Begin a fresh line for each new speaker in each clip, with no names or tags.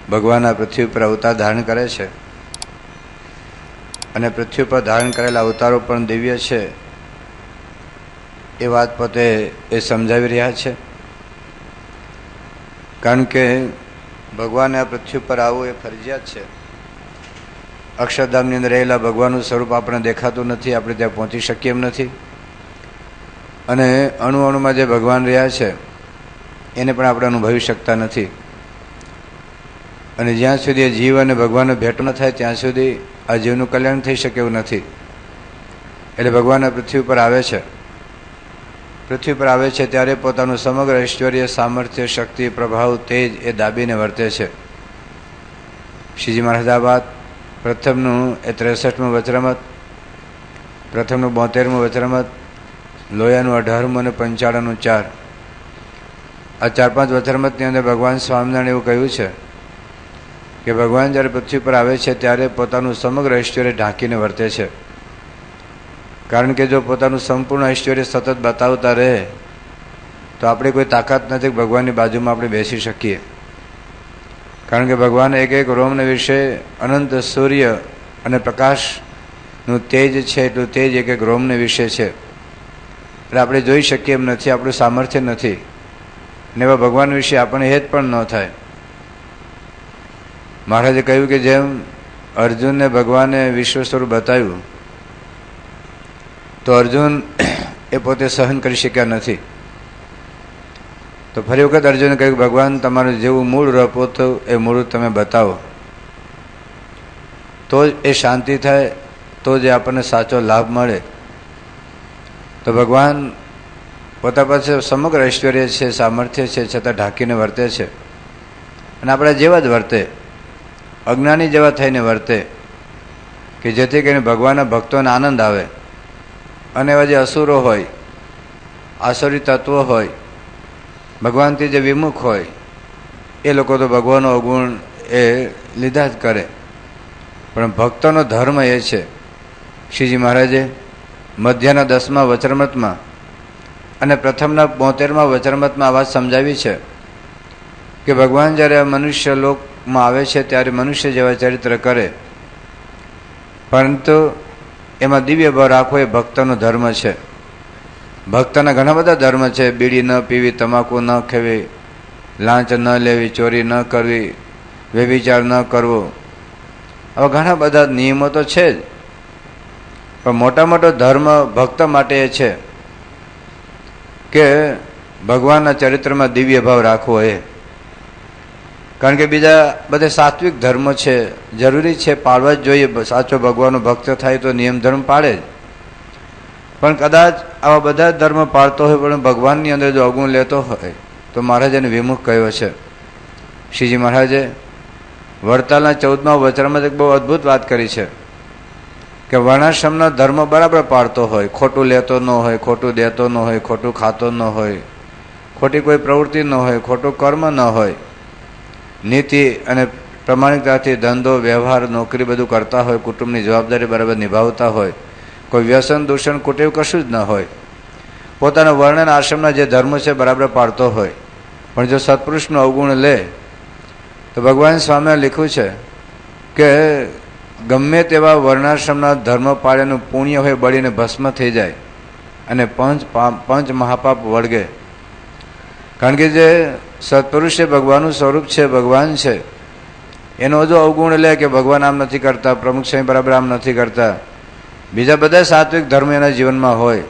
ભગવાન આ પૃથ્વી પર અવતાર ધારણ કરે છે અને પૃથ્વી પર ધારણ કરેલા અવતારો પણ દિવ્ય છે એ વાત પોતે એ સમજાવી રહ્યા છે. કારણ કે ભગવાને આ પૃથ્વી પર આવવું એ ફરજિયાત છે. અક્ષરધામની અંદર રહેલા ભગવાનનું સ્વરૂપ આપણે દેખાતું નથી, આપણે ત્યાં પહોંચી શકીએ એમ નથી. અને અણુ અણુમાં જે ભગવાન રહ્યા છે એને પણ આપણે અનુભવી શકતા નથી. અને જ્યાં સુધી જીવ અને ભગવાનનો ભેટ ન થાય ત્યાં સુધી આ જીવનું કલ્યાણ થઈ શકે એવું નથી. એટલે ભગવાન આ પૃથ્વી પર આવે છે. પૃથ્વી પર આવે છે ત્યારે પોતાનું સમગ્ર ઐશ્વર્ય, સામર્થ્ય, શક્તિ, પ્રભાવ, તેજ એ દાબીને વર્તે છે. શ્રીજી મહારાજ આ વાત પ્રથમનું એ 63મું વચરામૃત, પ્રથમનું 72મું વચરામૃત, લોયાનું 18મું અને 95નું 4, આ 4-5 વચરામૃતની અંદર ભગવાન સ્વામિનારાયણ એવું કહ્યું છે કે ભગવાન જ્યારે પૃથ્વી પર આવે છે ત્યારે પોતાનું સમગ્ર ઐશ્વર્ય ઢાંકીને વર્તે છે. કારણ કે જો પોતાનું સંપૂર્ણ ઐશ્વર્ય સતત બતાવતા રહે તો આપણે કોઈ તાકાત નથી ભગવાનની બાજુમાં આપણે બેસી શકીએ. કારણ કે ભગવાન એક એક રોમને વિશે અનંત સૂર્ય અને પ્રકાશનું તેજ છે એટલું તેજ એક એક રોમને વિશે છે. એટલે આપણે જોઈ શકીએ એમ નથી, આપણું સામર્થ્ય નથી. ને એવા ભગવાન વિશે આપણને હેત પણ ન થાય. મહારાજે કહ્યું કે જેમ અર્જુનને ભગવાને વિશ્વ સ્વરૂપ બતાવ્યું તો અર્જુન એ પોતે સહન કરી શક્યા નથી. તો ફરી વખત અર્જુને કહ્યું ભગવાન તમારું જેવું મૂળ રૂપ હતું એ મૂળ તમે બતાવો, તો જ એ શાંતિ થાય, તો જ આપણને સાચો લાભ મળે. તો ભગવાન પોતા પાસે સમગ્ર ઐશ્વર્ય છે, સામર્થ્ય છે, છતાં ઢાંકીને વર્તે છે. અને આપણા જેવા જ વર્તે, અજ્ઞાની જેવા થઈને વર્તે કે જેથી કરીને ભગવાનના ભક્તોને આનંદ આવે. અને એવા જે અસુરો હોય, આસુરી તત્વો હોય, ભગવાનથી જે વિમુખ હોય એ લોકો તો ભગવાનનો અવગુણ એ લીધા જ કરે. પણ ભક્તોનો ધર્મ એ છે. શ્રીજી મહારાજે મધ્યના 10મા વચરામૃતમાં અને પ્રથમના 72મા વચરામૃતમાં આ વાત સમજાવી છે કે ભગવાન જ્યારે મનુષ્ય લોકમાં આવે છે ત્યારે મનુષ્ય જેવા ચરિત્ર કરે, પરંતુ એમાં દિવ્ય ભાવ રાખવો એ ભક્તનો ધર્મ છે. ભક્તના ઘણા બધા ધર્મ છે. બીડી ન પીવી, તમાકુ ન ખાવી, લાંચ ન લેવી, ચોરી ન કરવી, વ્યભિચાર ન કરવો, આવા ઘણા બધા નિયમો તો છે જ. પણ મોટા મોટો ધર્મ ભક્ત માટે એ છે કે ભગવાનના ચરિત્રમાં દિવ્ય ભાવ રાખવો એ. કારણ કે બીજા બધા સાત્વિક ધર્મો છે, જરૂરી છે, પાળવા જ જોઈએ. સાચો ભગવાનનો ભક્ત થાય તો નિયમ ધર્મ પાળે જ. પણ કદાચ આવા બધા ધર્મ પાળતો હોય પણ ભગવાનની અંદર જો અવગુણ લેતો હોય તો મહારાજ એને વિમુખ કહ્યો છે. શ્રીજી મહારાજે વડતાલના 14મા વચરામાં એક બહુ અદ્ભુત વાત કરી છે કે વર્ણાશ્રમના ધર્મ બરાબર પાળતો હોય, ખોટું લેતો ન હોય, ખોટું દેતો ન હોય, ખોટું ખાતો ન હોય, ખોટી કોઈ પ્રવૃત્તિ ન હોય, ખોટું કર્મ ન હોય, નીતિ અને પ્રમાણિકતાથી ધંધો, વ્યવહાર, નોકરી બધું કરતા હોય, કુટુંબની જવાબદારી બરાબર નિભાવતા હોય, કોઈ વ્યસન, દૂષણ, કુટેવ કશું જ ન હોય, પોતાના વર્ણ અને આશ્રમના જે ધર્મ છે બરાબર પાળતો હોય, પણ જો સત્પુરુષનું અવગુણ લે તો ભગવાન સ્વામીએ લખ્યું છે કે ગમે તેવા વર્ણાશ્રમના ધર્મ પાળ્યાનું પુણ્ય હોય બળીને ભસ્મ થઈ જાય અને પંચ મહાપાપ વળગે. કારણ કે જે સત્પુરુષ છે, ભગવાનનું સ્વરૂપ છે, ભગવાન છે, એનો જો અવગુણ લે કે ભગવાન આમ નથી કરતા, પ્રમુખ સ્વામી બરાબર આમ નથી કરતા, બીજા બધા સાત્વિક ધર્મ એના જીવનમાં હોય,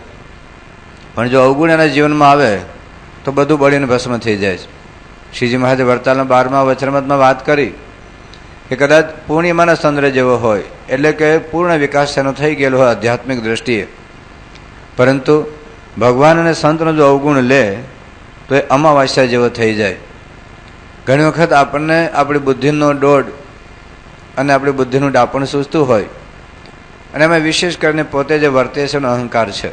પણ જો અવગુણ એના જીવનમાં આવે તો બધું બળીને ભસ્મ થઈ જાય છે. શ્રીજી મહારાજે વડતાલના 12મા વચરામૃતમાં વાત કરી કે કદાચ પૂર્ણિમાના ચંદ્ર જેવો હોય, એટલે કે પૂર્ણ વિકાસ તેનો થઈ ગયેલો હોય આધ્યાત્મિક દ્રષ્ટિએ, પરંતુ ભગવાન અને સંતનો જો અવગુણ લે તો એ અમાવાસ્યા જેવો થઈ જાય. ઘણી વખત આપણને આપણી બુદ્ધિનો દોડ અને આપણી બુદ્ધિનું ડાપણ સૂચતું હોય, અને એમાં વિશેષ કરીને પોતે જે વર્તે છે એનો અહંકાર છે.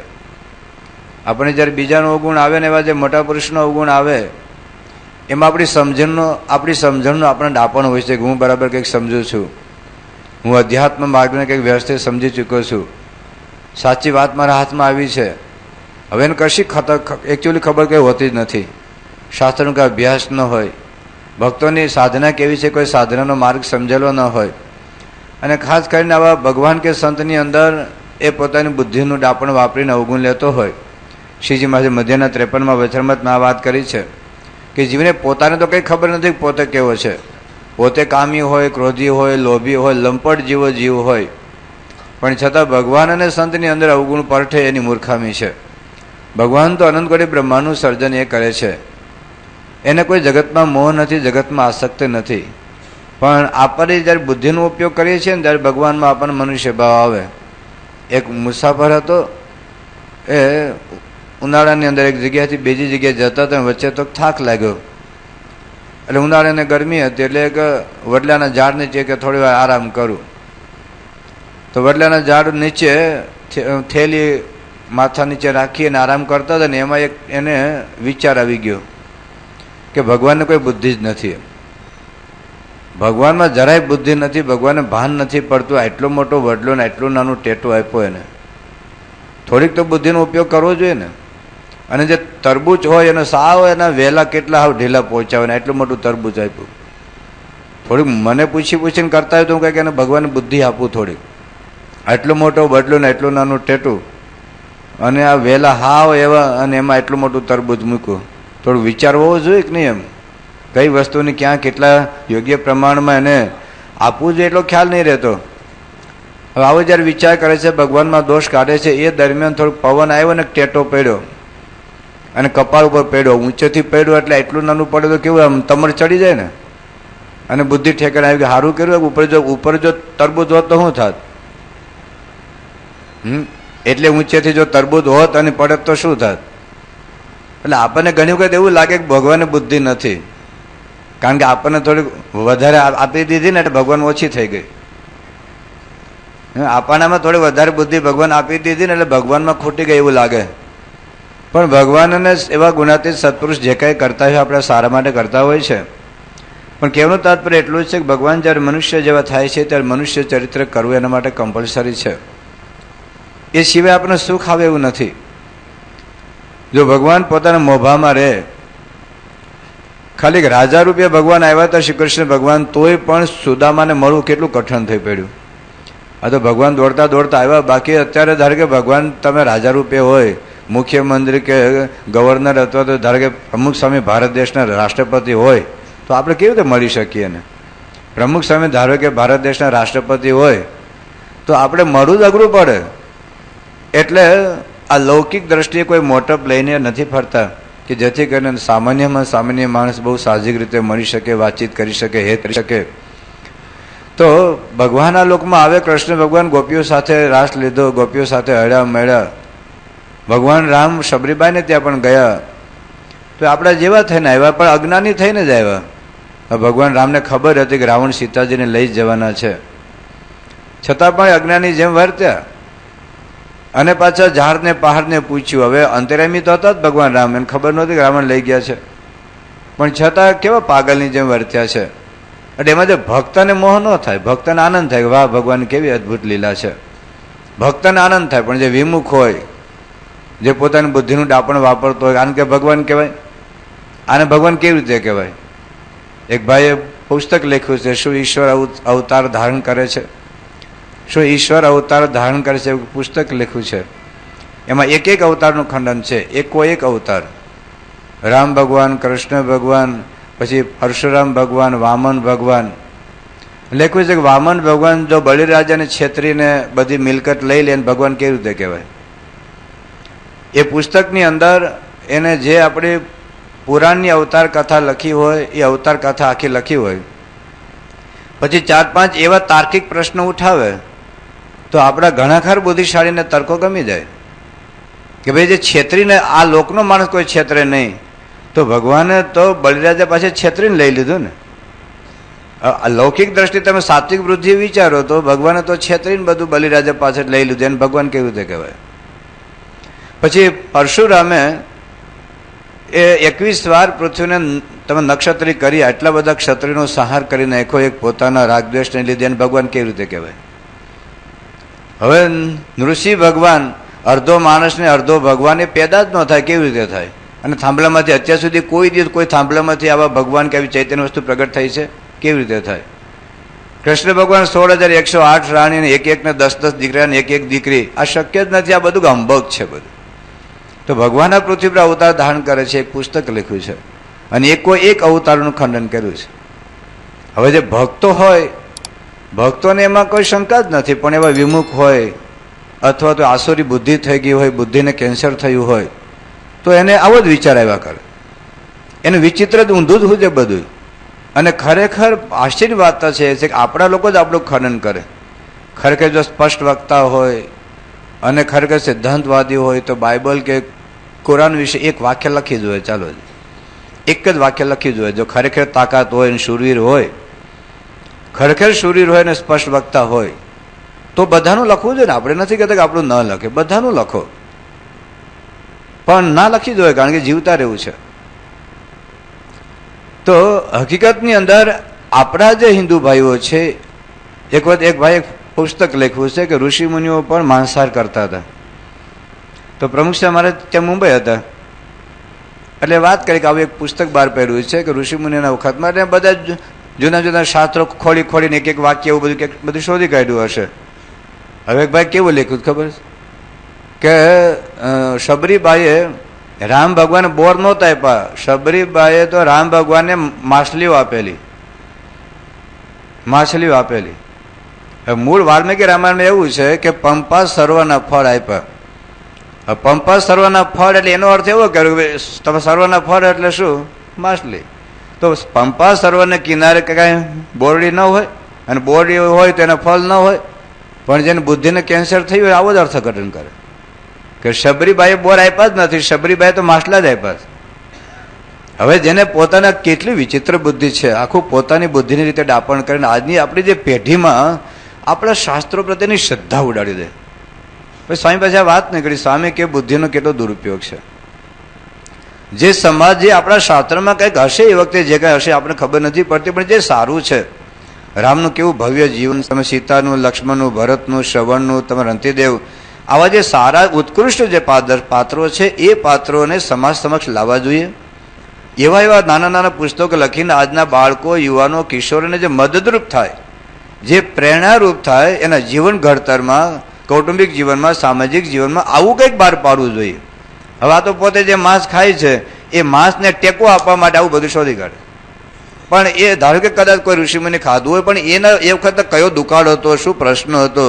આપણે જ્યારે બીજાનો અવગુણ આવે ને એવા જે મોટા પુરુષનો અવગુણ આવે એમાં આપણી સમજણનું આપણે ડાપણ હોય છે કે હું બરાબર કંઈક સમજું છું, હું અધ્યાત્મ માર્ગને કંઈક વ્યવસ્થિત સમજી ચૂક્યો છું, સાચી વાત મારા હાથમાં આવી છે. હવે એને કશી એકચ્યુઅલી ખબર કંઈ હોતી જ નથી. શાસ્ત્રનો કંઈ અભ્યાસ ન હોય, ભક્તોની સાધના કેવી છે, કોઈ સાધનાનો માર્ગ સમજેલો ન હોય. અને ખાસ કરીને આવા ભગવાન કે સંતની અંદર એ પોતાની બુદ્ધિનું ડાપણ વાપરીને અવગુણ લેતો હોય. શ્રીજી મહારાજ મધ્યના 53માં વચનમાં આ વાત કરી છે કે જીવને પોતાને તો કંઈ ખબર નથી પોતે કેવો છે. પોતે કામી હોય, ક્રોધી હોય, લોભી હોય, લંપટ જેવો જીવ હોય, પણ છતાં ભગવાન અને સંતની અંદર અવગુણ પરઠે એની મૂર્ખામી છે. ભગવાન તો અનંત કોટી બ્રહ્માંડનું સર્જન એ કરે છે. એને કોઈ જગતમાં મોહ નથી, જગતમાં આસક્તિ નથી. પણ આપણે જ્યારે બુદ્ધિનો ઉપયોગ કરીએ છીએ ને ત્યારે ભગવાનમાં આપણને મનુષ્ય ભાવ આવે. એક મુસાફર હતો, એ ઉનાળાની અંદર એક જગ્યાએથી બીજી જગ્યાએ જતા હતા, વચ્ચે તો થાક લાગ્યો. એટલે ઉનાળાને ગરમી હતી, એટલે એક વડલાના ઝાડ નીચે કે થોડી વાર આરામ કરું. તો વડલાના ઝાડ નીચે થેલી માથા નીચે રાખી અને આરામ કરતા હતા ને એમાં એક એને વિચાર આવી ગયો કે ભગવાનને કોઈ બુદ્ધિ જ નથી. ભગવાનમાં જરાય બુદ્ધિ નથી, ભગવાનને ભાન નથી પડતું. આટલો મોટો વડલો ને આટલું નાનું ટેટું આપ્યો એને. થોડીક તો બુદ્ધિનો ઉપયોગ કરવો જોઈએ ને. અને જે તરબૂચ હોય એને સાવ એના વહેલા કેટલા હાવ ઢીલા પહોંચાવે ને એટલું મોટું તરબૂચ આપ્યું. થોડીક મને પૂછીને કરતા હોય તો હું કંઈક એને ભગવાનને બુદ્ધિ આપું થોડીક. આટલો મોટો બદલો ને એટલું નાનું ટેટું અને આ વહેલા હાવ એવા અને એમાં એટલું મોટું તરબૂચ મૂક્યું. થોડું વિચાર હોવો જોઈએ કે નહીં? એમ કઈ વસ્તુની ક્યાં કેટલા યોગ્ય પ્રમાણમાં એને આપવું જોઈએ એટલો ખ્યાલ નહીં રહેતો. હવે આવો જ્યારે વિચાર કરે છે, ભગવાનમાં દોષ કાઢે છે, એ દરમિયાન થોડુંક પવન આવ્યો ને ટેટો પડ્યો અને કપાળ ઉપર પડ્યો, ઊંચેથી પડ્યો એટલે એટલું નાનું પડે તો કેવું આમ તમર ચડી જાય ને. અને બુદ્ધિ ઠેકાણે આવી કે સારું કર્યું, ઉપર જો તરબૂચ હોત તો શું થાત? એટલે ઊંચેથી જો તરબૂચ હોત અને પડત તો શું થાત? એટલે આપણને ઘણી વખત એવું લાગે કે ભગવાનને બુદ્ધિ નથી, કારણ કે આપણને થોડીક વધારે આપી દીધી ને એટલે ભગવાન ઓછી થઈ ગઈ. આપણામાં થોડી વધારે બુદ્ધિ ભગવાન આપી દીધી ને એટલે ભગવાનમાં ખૂટી ગઈ એવું લાગે. પણ ભગવાનને એવા ગુણાતીત સત્પુરુષ જે કાંઈ કરતા હોય આપણે સારા માટે કરતા હોય છે. પણ કહેવાનું તાત્પર્ય એટલું જ છે કે ભગવાન જ્યારે મનુષ્ય જેવા થાય છે ત્યારે મનુષ્ય ચરિત્ર કરવું એના માટે કમ્પલસરી છે. એ સિવાય આપણને સુખ આવે એવું નથી. જો ભગવાન પોતાના મોભામાં રહે, ખાલી રાજા રૂપે ભગવાન આવ્યા હતા શ્રી કૃષ્ણ ભગવાન, તોય પણ સુદામાને મળવું કેટલું કઠણ થઈ પડ્યું. આ તો ભગવાન દોડતા દોડતા આવ્યા. બાકી અત્યારે ધારો કે ભગવાન તમે રાજા રૂપે હોય, મુખ્યમંત્રી કે ગવર્નર અથવા તો ધારો કે પ્રમુખ સ્વામી ભારત દેશના રાષ્ટ્રપતિ હોય તો આપણે કેવી રીતે મળી શકીએ ને? પ્રમુખ સ્વામી ધારો કે ભારત દેશના રાષ્ટ્રપતિ હોય તો આપણે મળવું જ અઘરું પડે. એટલે આ લૌકિક દ્રષ્ટિએ કોઈ મોટપ લઈને નથી ફરતા કે જેથી કરીને સામાન્યમાં સામાન્ય માણસ બહુ સાહજિક રીતે મળી શકે, વાતચીત કરી શકે, હેત કરી શકે. તો ભગવાન આ લોકમાં આવે, કૃષ્ણ ભગવાન ગોપીઓ સાથે રાસ લીધો, ગોપીઓ સાથે હળ્યા મળ્યા. ભગવાન રામ શબરીબાઈને ત્યાં પણ ગયા તો આપણા જેવા થઈને આવ્યા, પણ અજ્ઞાની થઈને જ આવ્યા. ભગવાન રામને ખબર હતી કે રાવણ સીતાજીને લઈ જ જવાના છે, છતાં પણ અજ્ઞાની જેમ વર્ત્યા. અને પાછા ઝાડને પહાડને પૂછ્યું. હવે અંતરામી તો હતા જ ભગવાન રામ, એને ખબર નહોતી કે રાવણ લઈ ગયા છે, પણ છતાં કેવા પાગલની જેમ વર્ત્યા છે. એટલે એમાં જે ભક્તને મોહ ન થાય, ભક્તને આનંદ થાય કે વાહ ભગવાન કેવી અદભુત લીલા છે, ભક્તને આનંદ થાય. પણ જે વિમુખ હોય, જે પોતાની બુદ્ધિનું ડાપણ વાપરતો હોય, આને કે ભગવાન કહેવાય? આને ભગવાન કેવી રીતે કહેવાય? એક ભાઈએ પુસ્તક લખ્યું છે, શું ઈશ્વર અવતાર ધારણ કરે છે? શું ઈશ્વર અવતાર ધારણ કરે છે? એવું પુસ્તક લખ્યું છે. એમાં એક એક અવતારનું ખંડન છે, એકો એક અવતાર. રામ ભગવાન, કૃષ્ણ ભગવાન, પછી પરશુરામ ભગવાન, વામન ભગવાન. લખ્યું છે કે વામન ભગવાન જો બલિરાજાને છેતરીને બધી મિલકત લઈ લે, ભગવાન કેવી રીતે કહેવાય? એ પુસ્તકની અંદર એને જે આપણી પુરાણની અવતાર કથા લખી હોય એ અવતાર કથા આખી લખી હોય, પછી 4-5 એવા તાર્કિક પ્રશ્નો ઉઠાવે તો આપણા ઘણાખર બુદ્ધિશાળીને તર્કો ગમી જાય કે ભાઈ જે છેતરીને આ લોકનો માણસ કોઈ છેતરે નહીં, તો ભગવાને તો બલિરાજા પાસે છેતરીને લઈ લીધું ને. લૌકિક દ્રષ્ટિ તમે સાત્વિક વૃદ્ધિ વિચારો તો ભગવાને તો છેતરીને બધું બલિરાજા પાસે લઈ લીધું, એને ભગવાન કેવી રીતે કહેવાય? પછી પરશુરામે એ 21 વાર પૃથ્વીને તમે નક્ષત્રી કરી, આટલા બધા ક્ષત્રિયનો સંહાર કરી નાખ્યો એક પોતાના રાગદ્વેષને લીધે, એને ભગવાન કેવી રીતે કહેવાય? હવે નૃષિ ભગવાન અડધો માણસ ને અડધો ભગવાન એ પેદા જ ન થાય, કેવી રીતે થાય? અને થાંભલામાંથી અત્યાર સુધી કોઈ દિવસ કોઈ થાંભલામાંથી આવા ભગવાન કે આવી ચૈતન્ય વસ્તુ પ્રગટ થઈ છે? કેવી રીતે થાય? કૃષ્ણ ભગવાન 16,108 રાણી ને એક એકને 10-10 દીકરા ને એક દીકરી, આ શક્ય જ નથી. આ બધું અંબક છે બધું. તો ભગવાન આ પૃથ્વી પર અવતાર ધારણ કરે છે, એક પુસ્તક લખ્યું છે અને એક અવતારનું ખંડન કર્યું છે. હવે જે ભક્તો હોય, ભક્તોને એમાં કોઈ શંકા જ નથી, પણ એવા વિમુખ હોય અથવા તો આસુરી બુદ્ધિ થઈ ગઈ હોય, બુદ્ધિને કેન્સર થયું હોય, તો એને આવો જ વિચાર આવ્યા કરે. એનું વિચિત્ર જ ઊંધું જ હોય છે બધું. અને ખરેખર આશ્ચર્ય વાત છે કે આપણા લોકો જ આપણું ખનન કરે. ખરેખર જો સ્પષ્ટ વક્તા હોય અને ખરેખર સિદ્ધાંતવાદી હોય તો બાઇબલ કે કુરાન વિશે એક વાક્ય લખી જોઈએ. ચાલો, એક જ વાક્ય લખી જોઈએ. જો ખરેખર તાકાત હોય ને શૂરવીર હોય, ખરેખર શૂરવીર હોય ને સ્પષ્ટ વક્તા હોય, તો બધાનું લખવું જોઈએ ને. આપણે નથી કહેતા કે આપણું ન લખે, બધાનું લખો, પણ ના લખી જોઈએ, કારણ કે જીવતા રહેવું છે. તો હકીકતની અંદર આપણા જે હિન્દુ ભાઈઓ છે, એક વખત એક ભાઈ પુસ્તક લખ્યું છે કે ઋષિ મુનિઓ પણ માંસાહાર કરતા હતા. તો પ્રમુખ સાહેબ મારે ત્યાં મુંબઈ હતા, એટલે વાત કરી કે આવું એક પુસ્તક બહાર પડ્યું છે કે ઋષિ મુનિઓના વખતમાં બધા જૂના જૂના શાસ્ત્રો ખોલીને એક વાક્ય એવું બધું શોધી કાઢ્યું હશે. હવે એક ભાઈ કેવું લખ્યું ખબર કે શબરીબાઈએ રામ ભગવાન બોર નહોતા આપ્યા, શબરીબાઈએ તો રામ ભગવાનને માછલીઓ આપેલી. મૂળ વાલ્મીકી રામાયણમાં એવું છે કે પંપા સર્વના ફળ આપ્યા. પંપા સર્વના ફળ એટલે એનો અર્થ એવો કર્યો કે તમે સર્વના ફળ એટલે શું? માછલી. તો પંપા સર્વને કિનારે કાંઈ બોરડી ન હોય, અને બોરડી હોય તો એના ફળ ન હોય, પણ જેને બુદ્ધિને કેન્સર થયું હોય આવો જ અર્થઘટન કરે કે શબરીબાઈએ બોર આપ્યા જ નથી, શબરીબાઈએ તો માછલા જ આપ્યા. હવે જેને પોતાના કેટલી વિચિત્ર બુદ્ધિ છે, આખું પોતાની બુદ્ધિની રીતે ડાપણ કરીને આજની આપણી જે પેઢીમાં આપણા શાસ્ત્રો પ્રત્યેની શ્રદ્ધા ઉડાડી દે. પછી સ્વામી પાસે આ વાત નીકળી, સ્વામી કે બુદ્ધિનો કેટલો દુરુપયોગ છે. જે સમાજ જે આપણા શાસ્ત્રમાં કંઈક હશે, એ વખતે જે કંઈ હશે આપણે ખબર નથી પડતી, પણ જે સારું છે, રામનું કેવું ભવ્ય જીવન, તમે સીતાનું, લક્ષ્મણનું, ભરતનું, શ્રવણનું, તમે રંતિદેવ, આવા જે સારા ઉત્કૃષ્ટ જે પાત્રો છે એ પાત્રોને સમાજ સમક્ષ લાવવા જોઈએ. એવા નાના નાના પુસ્તકો લખીને આજના બાળકો, યુવાનો, કિશોરોને જે મદદરૂપ થાય, જે પ્રેરણારૂપ થાય, એના જીવન ઘડતરમાં, કૌટુંબિક જીવનમાં, સામાજિક જીવનમાં આવું કંઈક બહાર પાડવું જોઈએ. હવે આ તો પોતે જે માંસ ખાય છે એ માંસને ટેકો આપવા માટે આવું બધું શોધી કાઢે. પણ એ ધારો કે કદાચ કોઈ ઋષિમુનિએ ખાધું હોય, પણ એના એ વખતે કયો દુકાળ હતો, શું પ્રશ્ન હતો.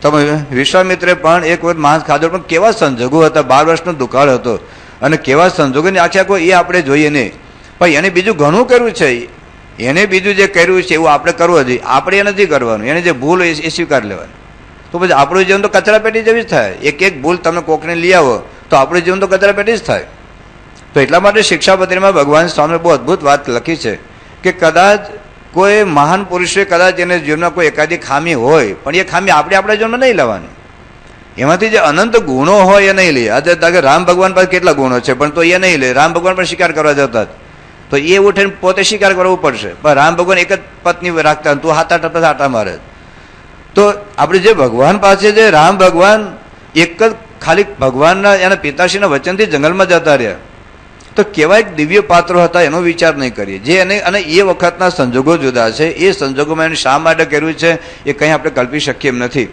તમે વિશ્વામિત્રે પણ એક વખત માંસ ખાધો, પણ કેવા સંજોગો હતા, 12 વર્ષનો દુકાળ હતો અને કેવા સંજોગોની આખો એ આપણે જોઈએ નહીં. પણ એને બીજું ઘણું કર્યું છે, એને બીજું જે કર્યું છે એવું આપણે કરવું જોઈએ. આપણે એ નથી કરવાનું, એને જે ભૂલ હોય એ સ્વીકાર લેવાની. તો પછી આપણું જીવન તો કચરા પેટી જેવી જ થાય. એક ભૂલ તમે કોકને લઈ આવો તો આપણું જીવન તો કચરા પેટી જ થાય. તો એટલા માટે શિક્ષાપત્રીમાં ભગવાન સ્વામીએ બહુ અદભુત વાત લખી છે કે કદાચ કોઈ મહાન પુરુષે કદાચ એને જીવનમાં કોઈ એકાદી ખામી હોય, પણ એ ખામી આપણે આપણા જીવનમાં નહીં લેવાની. એમાંથી જે અનંત ગુણો હોય એ નહીં લે. આજે રામ ભગવાન પાસે કેટલા ગુણો છે, પણ તો એ નહીં લે. રામ ભગવાન પણ શિકાર કરવા જતા તો એ ઉઠીને પોતે શિકાર કરવું પડશે. પણ રામ ભગવાન એક જ પત્ની રાખતા, તું 7-8 આટા મારે. તો આપણે જે ભગવાન પાસે છે, રામ ભગવાન એક જ ખાલી ભગવાનના એના પિતાશ્રીના વચનથી જંગલમાં જતા રહ્યા, તો કેવા એક દિવ્ય પાત્રો હતા એનો વિચાર નહીં કરીએ. જે એને અને એ વખતના સંજોગો જુદા છે, એ સંજોગોમાં એને શા માટે કર્યું છે એ કંઈ આપણે કલ્પી શકીએ એમ નથી.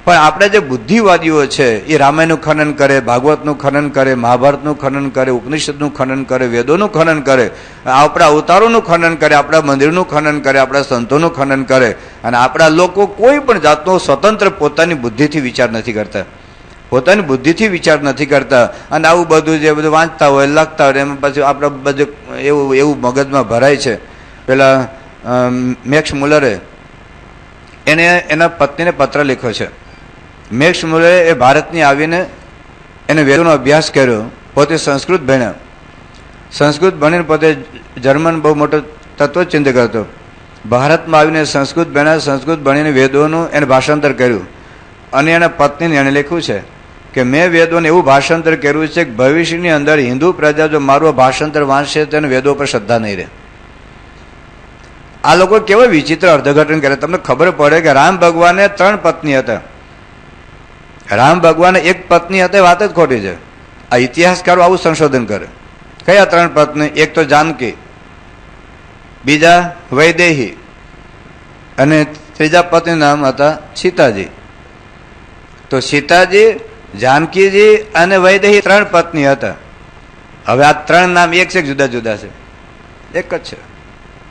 પણ આપણે જે બુદ્ધિવાદીઓ છે એ રામાયણનું ખનન કરે, ભાગવતનું ખનન કરે, મહાભારતનું ખનન કરે, ઉપનિષદનું ખનન કરે, વેદોનું ખનન કરે, આપણા અવતારોનું ખનન કરે, આપણા મંદિરનું ખનન કરે, આપણા સંતોનું ખનન કરે, અને આપણા લોકો કોઈ પણ જાતનો સ્વતંત્ર પોતાની બુદ્ધિથી વિચાર નથી કરતા, પોતાની બુદ્ધિથી વિચાર નથી કરતા. અને આવું બધું જે બધું વાંચતા હોય, લખતા હોય, એમાં પછી આપણે બધું એવું મગજમાં ભરાય છે. પેલા મેક્સ મુલરે એને એના પત્નીને પત્ર લખ્યો છે. મેક્સ મુલરે એ ભારતની આવીને એને વેદોનો અભ્યાસ કર્યો, પોતે સંસ્કૃત ભણ્યા, સંસ્કૃત ભણીને પોતે જર્મન બહુ મોટો તત્વચિંતક હતો. ભારતમાં આવીને સંસ્કૃત ભણ્યા, સંસ્કૃત ભણીને વેદોનું એને ભાષાંતર કર્યું. અને એના પત્નીને એણે લખ્યું છે કે મેં વેદોને એવું ભાષાંતર કર્યું છે કે ભવિષ્યની અંદર હિન્દુ પ્રજા જો મારું ભાષાંતર વાંચશે તો એને વેદો પર શ્રદ્ધા નહીં રહે. આ લોકો કેવા વિચિત્ર અર્થઘટન કરે. તમને ખબર પડે કે રામ ભગવાને 3 પત્ની હતા. રામ ભગવાને એક પત્ની હતા, વાત જ ખોટી છે. આ ઇતિહાસકારો આવું સંશોધન કરે. કયા 3 પત્ની? એક તો જાનકી, બીજા વૈદેહી, અને ત્રીજા પત્ની નામ હતા સીતાજી. તો સીતાજી, જાનકીજી અને વૈદેહી 3 પત્ની હતા. હવે આ 3 નામ એક છે, જુદા જુદા છે? એક જ છે.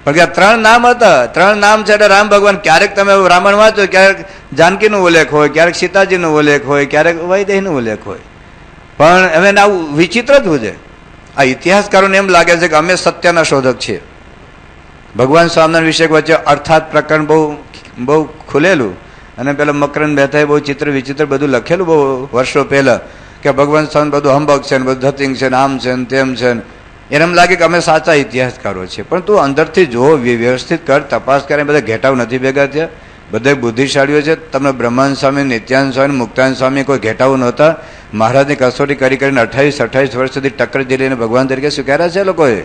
પણ કે 3 નામ હતા, 3 નામ છે એટલે રામ ભગવાન. ક્યારેક તમે રામાયણ વાંચો, ક્યારેક જાનકીનો ઉલ્લેખ હોય, ક્યારેક સીતાજીનો ઉલ્લેખ હોય, ક્યારેક વૈદેહીનો ઉલ્લેખ હોય. પણ હવે આવું વિચિત્ર જ છે. આ ઇતિહાસકારોને એમ લાગે છે કે અમે સત્યના શોધક છીએ. ભગવાન સ્વામિનારાયણ વિશે વચ્ચે અર્થાત પ્રકરણ બહુ ખુલેલું, અને પેલા મકરંદ મહેતાએ બહુ ચિત્ર વિચિત્ર બધું લખેલું બહુ વર્ષો પહેલા, કે ભગવાન સ્વામી બધું હંબક છે ને બધું ધતિંગ છે ને આમ છે ને તેમ છે ને. એને એમ લાગે કે અમે સાચા ઇતિહાસકારો છીએ. પણ તું અંદરથી જો, વ્યવસ્થિત કર, તપાસ કરે. બધા ઘેટાવ નથી ભેગા થયા, બધા બુદ્ધિશાળીઓ છે. તમને બ્રહ્માનંદ સ્વામી, નિત્યાનંદ સ્વામી, મુક્તાનંદ સ્વામી કોઈ ઘેટાવું નહોતા. મહારાજની કસોટી કરીને 28 વર્ષ સુધી ટક્કર જીલીને ભગવાન તરીકે સ્વીકાર્યા છે લોકોએ.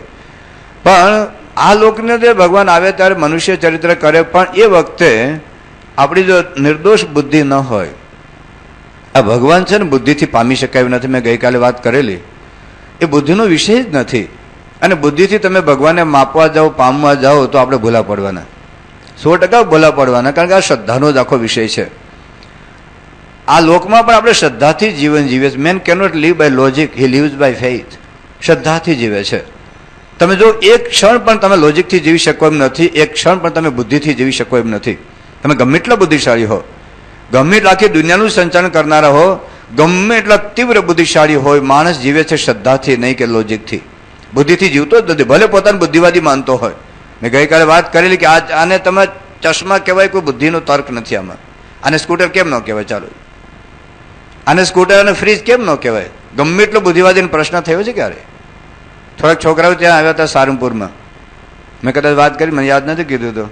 પણ આ લોકને જે ભગવાન આવે ત્યારે મનુષ્ય ચરિત્ર કરે, પણ એ વખતે આપણી જો નિર્દોષ બુદ્ધિ ન હોય, આ ભગવાન છે ને બુદ્ધિથી પામી શકાય નથી. મેં ગઈકાલે વાત કરેલી, એ બુદ્ધિનો વિષય જ નથી. અને બુદ્ધિથી તમે ભગવાનને માપવા જાઓ, પામવા જાઓ તો આપણે ભૂલા પડવાના, 100% ભૂલા પડવાના. કારણ કે આ શ્રદ્ધાનો જ આખો વિષય છે. આ લોકમાં પણ આપણે શ્રદ્ધાથી જીવન જીવે છે. Man cannot live by logic, he lives by faith. શ્રદ્ધાથી જીવે છે. તમે જો એક ક્ષણ પણ તમે લોજિકથી જીવી શકો એમ નથી, એક ક્ષણ પણ તમે બુદ્ધિથી જીવી શકો એમ નથી. તમે ગમે એટલા બુદ્ધિશાળી હો, ગમે એટલા આખી દુનિયાનું સંચાલન કરનારા હો, ગમે એટલા તીવ્ર બુદ્ધિશાળી હોય, માણસ જીવે છે શ્રદ્ધાથી, નહીં કે લોજિકથી. બુદ્ધિથી જીવતો જ નથી, ભલે પોતાને બુદ્ધિવાદી માનતો હોય. મેં ગઈકાલે વાત કરેલી કે આને તમે ચશ્મા કહેવાય, કોઈ બુદ્ધિનો તર્ક નથી આમાં. આને સ્કૂટર કેમ ન કહેવાય? ચાલો, આને સ્કૂટર અને ફ્રીજ કેમ ન કહેવાય? ગમે એટલો બુદ્ધિવાદીનો પ્રશ્ન થયો છે ક્યારે? થોડાક છોકરાઓ ત્યાં આવ્યા હતા સારંગપુરમાં, મેં કદાચ વાત કરી, મને યાદ નથી કીધું તો.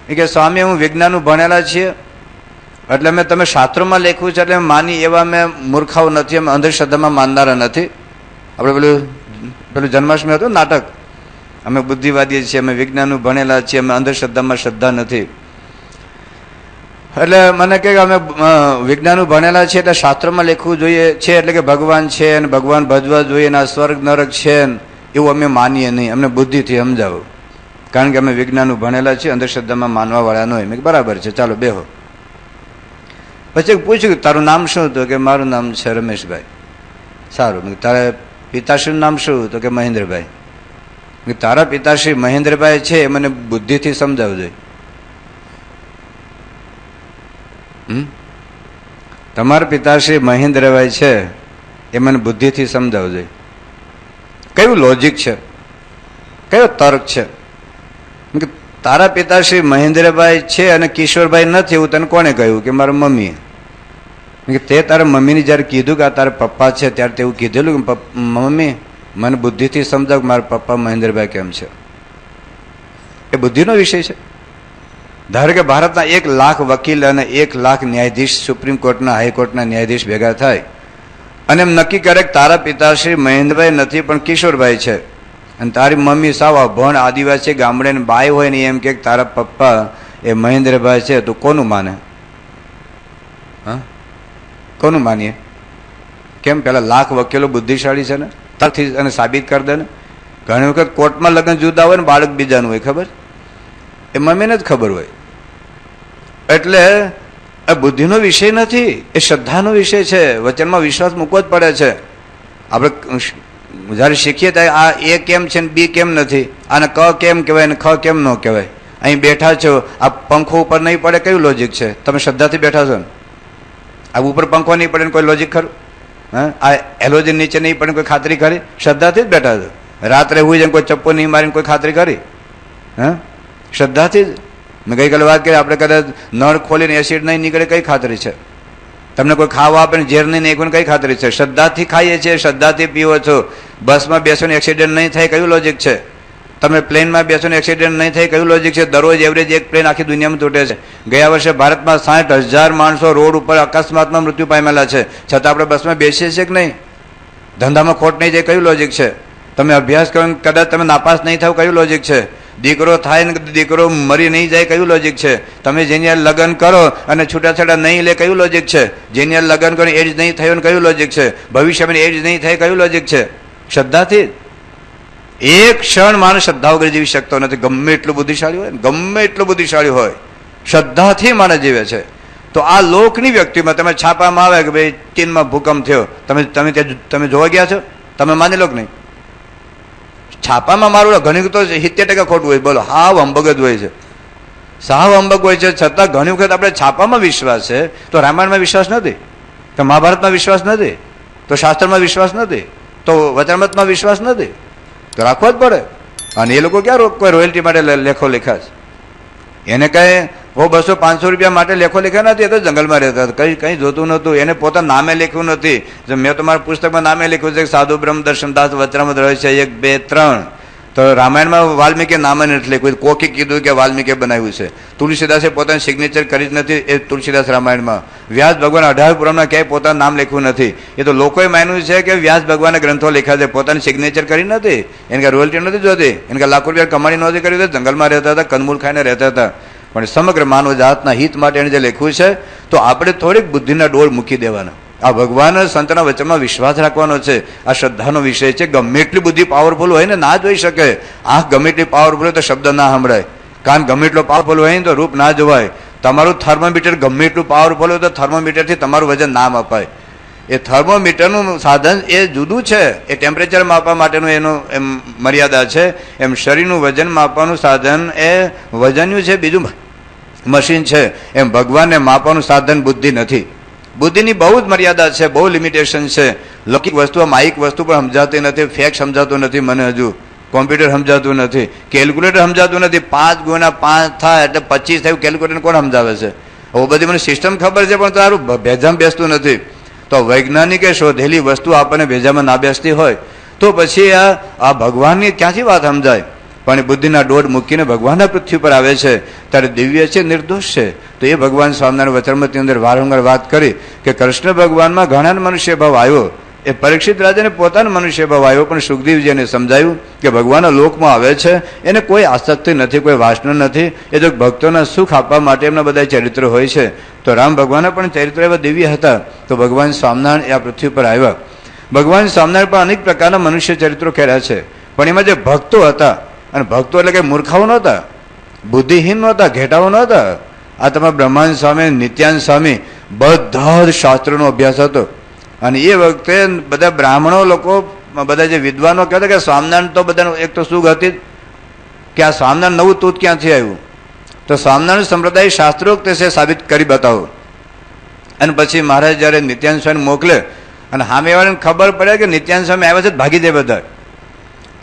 એ કે સ્વામી હું વિજ્ઞાનનું ભણેલા છીએ, એટલે મેં તમે શાસ્ત્રોમાં લખ્યું છે એટલે માની એવા મેં મૂર્ખાઓ નથી, અમે અંધશ્રદ્ધામાં માનનારા નથી. આપણે પેલું જન્માષ્ટમી હતું નાટક, અમે બુદ્ધિવાદી છીએ, અમે વિજ્ઞાનનું ભણેલા છીએ, અમે અંધશ્રદ્ધામાં શ્રદ્ધા નથી. એટલે મને કહે કે અમે વિજ્ઞાનનું ભણેલા છીએ એટલે શાસ્ત્રમાં લખવું જોઈએ છે, એટલે કે ભગવાન છે અને ભગવાન ભજવા જોઈએ અને આ સ્વર્ગ નરક છે એવું અમે માનીએ નહીં, અમને બુદ્ધિથી સમજાવો. કારણ કે અમે વિજ્ઞાનનું ભણેલા છીએ, અંધશ્રદ્ધામાં માનવા વાળા ન હોય. મેં બરાબર છે, ચાલો બેહો. પછી પૂછ્યું તારું નામ શું? તો કે મારું નામ છે રમેશભાઈ. સારું. તારા પિતાશ્રીનું નામ શું? તો કે મહેન્દ્રભાઈ. તારા પિતાશ્રી મહેન્દ્રભાઈ છે એ મને બુદ્ધિથી સમજાવજો. તમારા પિતાશ્રી મહેન્દ્રભાઈ છે એ મને બુદ્ધિથી સમજાવજો. કયું લોજિક છે, કયો તર્ક છે? તારા પિતાશ્રી મહેન્દ્રભાઈ છે અને કિશોરભાઈ નથી એવું તને કોને કહ્યું? કે મારા મમ્મીએ. તે તારા મમ્મીને જયારે કીધું કે આ તારા પપ્પા છે ત્યારે તેવું કીધેલું કે મમ્મી મને બુદ્ધિથી સમજાવ મારા પપ્પા મહેન્દ્રભાઈ કેમ છે? એ બુદ્ધિનો વિષય છે. ધારો કે ભારતના 1 લાખ વકીલ અને 1 લાખ ન્યાયાધીશ, સુપ્રીમ કોર્ટના, હાઈકોર્ટના ન્યાયાધીશ ભેગા થાય અને એમ નક્કી કરે કે તારા પિતાશ્રી મહેન્દ્રભાઈ નથી પણ કિશોરભાઈ છે, અને તારી મમ્મી સાવ અભણ આદિવાસી ગામડે બાઈ હોય ને એમ કે તારા પપ્પા એ મહેન્દ્રભાઈ છે, તો કોનું માને? હા, કોનું માનીએ? કેમ? પેલા લાખ વકીલો બુદ્ધિશાળી છે ને, તરથી અને સાબિત કરી દે ને. ઘણી વખત કોર્ટમાં લગ્ન જુદા હોય ને બાળક બીજાનું હોય, ખબર? એ મમ્મીને જ ખબર હોય. એટલે આ બુદ્ધિનો વિષય નથી, એ શ્રદ્ધાનો વિષય છે. વચનમાં વિશ્વાસ મૂકવો જ પડે છે. આપણે જયારે શીખીએ ત્યારે આ એ કેમ છે ને બી કેમ નથી, આને ક કેમ કહેવાય ને ખ કેમ ન કહેવાય. અહીં બેઠા છો, આ પંખો ઉપર નહીં પડે, કયું લોજિક છે? તમે શ્રદ્ધાથી બેઠા છો ને. આ ઉપર પંખો નહીં પડે ને કોઈ લોજિક ખરું? હા, આ એલોજન નીચે નહીં પડે કોઈ ખાતરી ખરી? શ્રદ્ધાથી જ બેઠા છો. રાત્રે હોય જાય કોઈ ચપ્પો નહીં મારીને કોઈ ખાતરી કરી? હા, શ્રદ્ધાથી જ. મેં ગઈકાલે વાત કરી, આપણે કદાચ નળ ખોલીને એસિડ નહીં નીકળે, કઈ ખાતરી છે? તમને કોઈ ખાવા આપે ને ઝેર નહીં નીકળે, કઈ ખાતરી છે? શ્રદ્ધાથી ખાઈએ છીએ, શ્રદ્ધાથી પીવો છો. બસમાં બેસો ને એક્સિડન્ટ નહીં થાય, કયું લોજિક છે? તમે પ્લેનમાં બેસો ને એક્સિડન્ટ નહીં થાય, કયું લોજિક છે? દરરોજ એવરેજ 1 પ્લેન આખી દુનિયામાં તૂટે છે. ગયા વર્ષે ભારતમાં 60,000 માણસો રોડ ઉપર અકસ્માતમાં મૃત્યુ પામેલા છે, છતાં આપણે બસમાં બેસીએ છીએ કે નહીં? ધંધામાં ખોટ નહીં જાય, કયું લોજિક છે? તમે અભ્યાસ કરો કદાચ તમે નાપાસ નહીં થાવ, કયું લોજિક છે? દીકરો થાય ને દીકરો મરી નહીં જાય, કયું લોજિક છે? તમે જેની લગ્ન કરો અને છૂટાછેડા નહીં લે, કયું લોજિક છે? જેની લગ્ન કરો એજ નહીં થયો ને કયું લોજિક છે? ભવિષ્યમાં એજ નહીં થાય, કયું લોજિક છે? શ્રદ્ધાથી. એક ક્ષણ માણસ શ્રદ્ધા વગર જીવી શકતો નથી. ગમે એટલું બુદ્ધિશાળી હોય, ગમે એટલું બુદ્ધિશાળી હોય, શ્રદ્ધાથી માણસ જીવે છે. તો આ લોકની વ્યક્તિમાં તમે છાપામાં આવે કે ભાઈ ચીનમાં ભૂકંપ થયો, તમે જોવા ગયા છો? તમે માની લો કે નહીં? છાપામાં મારું ઘણી તો 70% ખોટું હોય. બોલો, હાવ અંબગ જ હોય છે, સાવ અંબગ હોય છે. છતાં ઘણી વખત આપણે છાપામાં વિશ્વાસ છે, તો રામાયણમાં વિશ્વાસ નથી, તો મહાભારતમાં વિશ્વાસ નથી, તો શાસ્ત્રમાં વિશ્વાસ નથી, તો વચનામૃતમાં વિશ્વાસ નથી, તો રાખવો જ પડે. અને એ લોકો ક્યાં કોઈ રોયલ્ટી માટે લેખો લખ્યા છે? એને કઈ 200-500 રૂપિયા માટે લેખો લખ્યા નથી. એ તો જંગલમાં રહેતા હતા, કઈ જોતું નહોતું. એને પોતા નામે લખ્યું નથી. મેં તો મારા પુસ્તકમાં નામે લખ્યું છે સાધુ બ્રહ્મ દર્શનદાસ વચનામૃત રહે છે 1, 2, 3. તો રામાયણમાં વાલ્મીકી નામે નથી લખ્યું, કોકી કીધું કે વાલ્મીકી બનાવ્યું છે. તુલસીદાસે પોતાની સિગ્નેચર કરી જ નથી એ તુલસીદાસ રામાયણમાં. વ્યાસ ભગવાન 18 પુરાણમાં ક્યાંય પોતાનું નામ લખ્યું નથી. એ તો લોકોએ માન્યું છે કે વ્યાસ ભગવાને ગ્રંથો લખ્યા છે, પોતાની સિગ્નેચર કરી નથી. એને કાંઈ રોયલ્ટી નથી જોતી, એને કાંઈ લાખો રૂપિયા કમાણી નહોતી કરી. જંગલમાં રહેતા હતા, કંદમૂળ ખાઈને રહેતા હતા. પણ સમગ્ર માનવ જાતના હિત માટે એને જે લખ્યું છે, તો આપણે થોડીક બુદ્ધિના ડોળ મૂકી દેવાના. આ ભગવાન સંતના વચનમાં વિશ્વાસ રાખવાનો છે. આ શ્રદ્ધાનો વિષય છે. ગમે એટલી બુદ્ધિ પાવરફુલ હોય ને ના જોઈ શકે. આંખ ગમે એટલી પાવરફુલ હોય તો શબ્દ ના સાંભળાય. કાન ગમે એટલો પાવરફુલ હોય ને તો રૂપ ના જોવાય. તમારું થર્મોમીટર ગમે એટલું પાવરફુલ હોય તો થર્મોમીટરથી તમારું વજન ના મપાય. એ થર્મોમીટરનું સાધન એ જુદું છે, એ ટેમ્પરેચર માપવા માટેનું એનું એમ મર્યાદા છે. એમ શરીરનું વજન માપવાનું સાધન એ વજન્યું છે, બીજું મશીન છે. એમ ભગવાનને માપવાનું સાધન બુદ્ધિ નથી. બુદ્ધિની બહુ જ મર્યાદા છે, બહુ લિમિટેશન છે. લૌકિક વસ્તુ, માઇક વસ્તુ પણ સમજાતી નથી. ફેક્ટ સમજાતું નથી મને, હજુ કોમ્પ્યુટર સમજાતું નથી, કેલ્ક્યુલેટર સમજાતું નથી. 5 × 5 થાય એટલે 25 થયું, કેલ્ક્યુલેટર કોણ સમજાવે છે? હવે બધી મને સિસ્ટમ ખબર છે, પણ તારું ભેજામાં બેસતું નથી. તો વૈજ્ઞાનિકે શોધેલી વસ્તુ આપણને ભેજામાં ના બેસતી હોય તો પછી આ ભગવાનની ક્યાંથી વાત સમજાય? પણ બુદ્ધિના દોડ મૂકીને ભગવાનના પૃથ્વી પર આવે છે ત્યારે દિવ્ય છે, નિર્દોષ છે. તો એ ભગવાન સ્વામિનારાયણ વચનામૃતની અંદર વારંવાર વાત કરી કે કૃષ્ણ ભગવાનમાં ઘણા મનુષ્ય ભાવ આવ્યો. એ પરીક્ષિત રાજાને પોતાનો મનુષ્ય ભાવ આવ્યો, પણ સુખદેવજીને સમજાયું કે ભગવાનના લોકમાં આવે છે, એને કોઈ આસક્તિ નથી, કોઈ વાસના નથી. એ જો ભક્તોના સુખ આપવા માટે એમના બધા ચરિત્ર હોય છે. તો રામ ભગવાનના પણ ચરિત્ર એવા દિવ્ય હતા. તો ભગવાન સ્વામિનારાયણ આ પૃથ્વી પર આવ્યા. ભગવાન સ્વામિનારાયણ પણ અનેક પ્રકારના મનુષ્ય ચરિત્રો કર્યા છે. પણ એમાં જે ભક્તો હતા, અને ભક્તો એટલે કે મૂર્ખાઓ નહોતા, બુદ્ધિહીન નહોતા, ઘેટાઓ નહોતા. આ તમારા બ્રહ્માનંદ સ્વામી, નિત્યાનંદ સ્વામી, બધા જ શાસ્ત્રોનો અભ્યાસ હતો. અને એ વખતે બધા બ્રાહ્મણો લોકો, બધા જે વિદ્વાનો કહેતા કે સ્વામિનારાયણ તો બધાનું એક તો સુખ હતી કે આ સ્વામિનારાયણ નવું તૂત ક્યાંથી આવ્યું? તો સ્વામિનારાયણ સંપ્રદાય શાસ્ત્રોક્ત છે, સાબિત કરી બતાવો. અને પછી મહારાજ જયારે નિત્યાનંદ સ્વામી મોકલે અને સામેવાળાને ખબર પડે કે નિત્યાનંદ સ્વામી આવ્યા છે, ભાગી જાય બધા.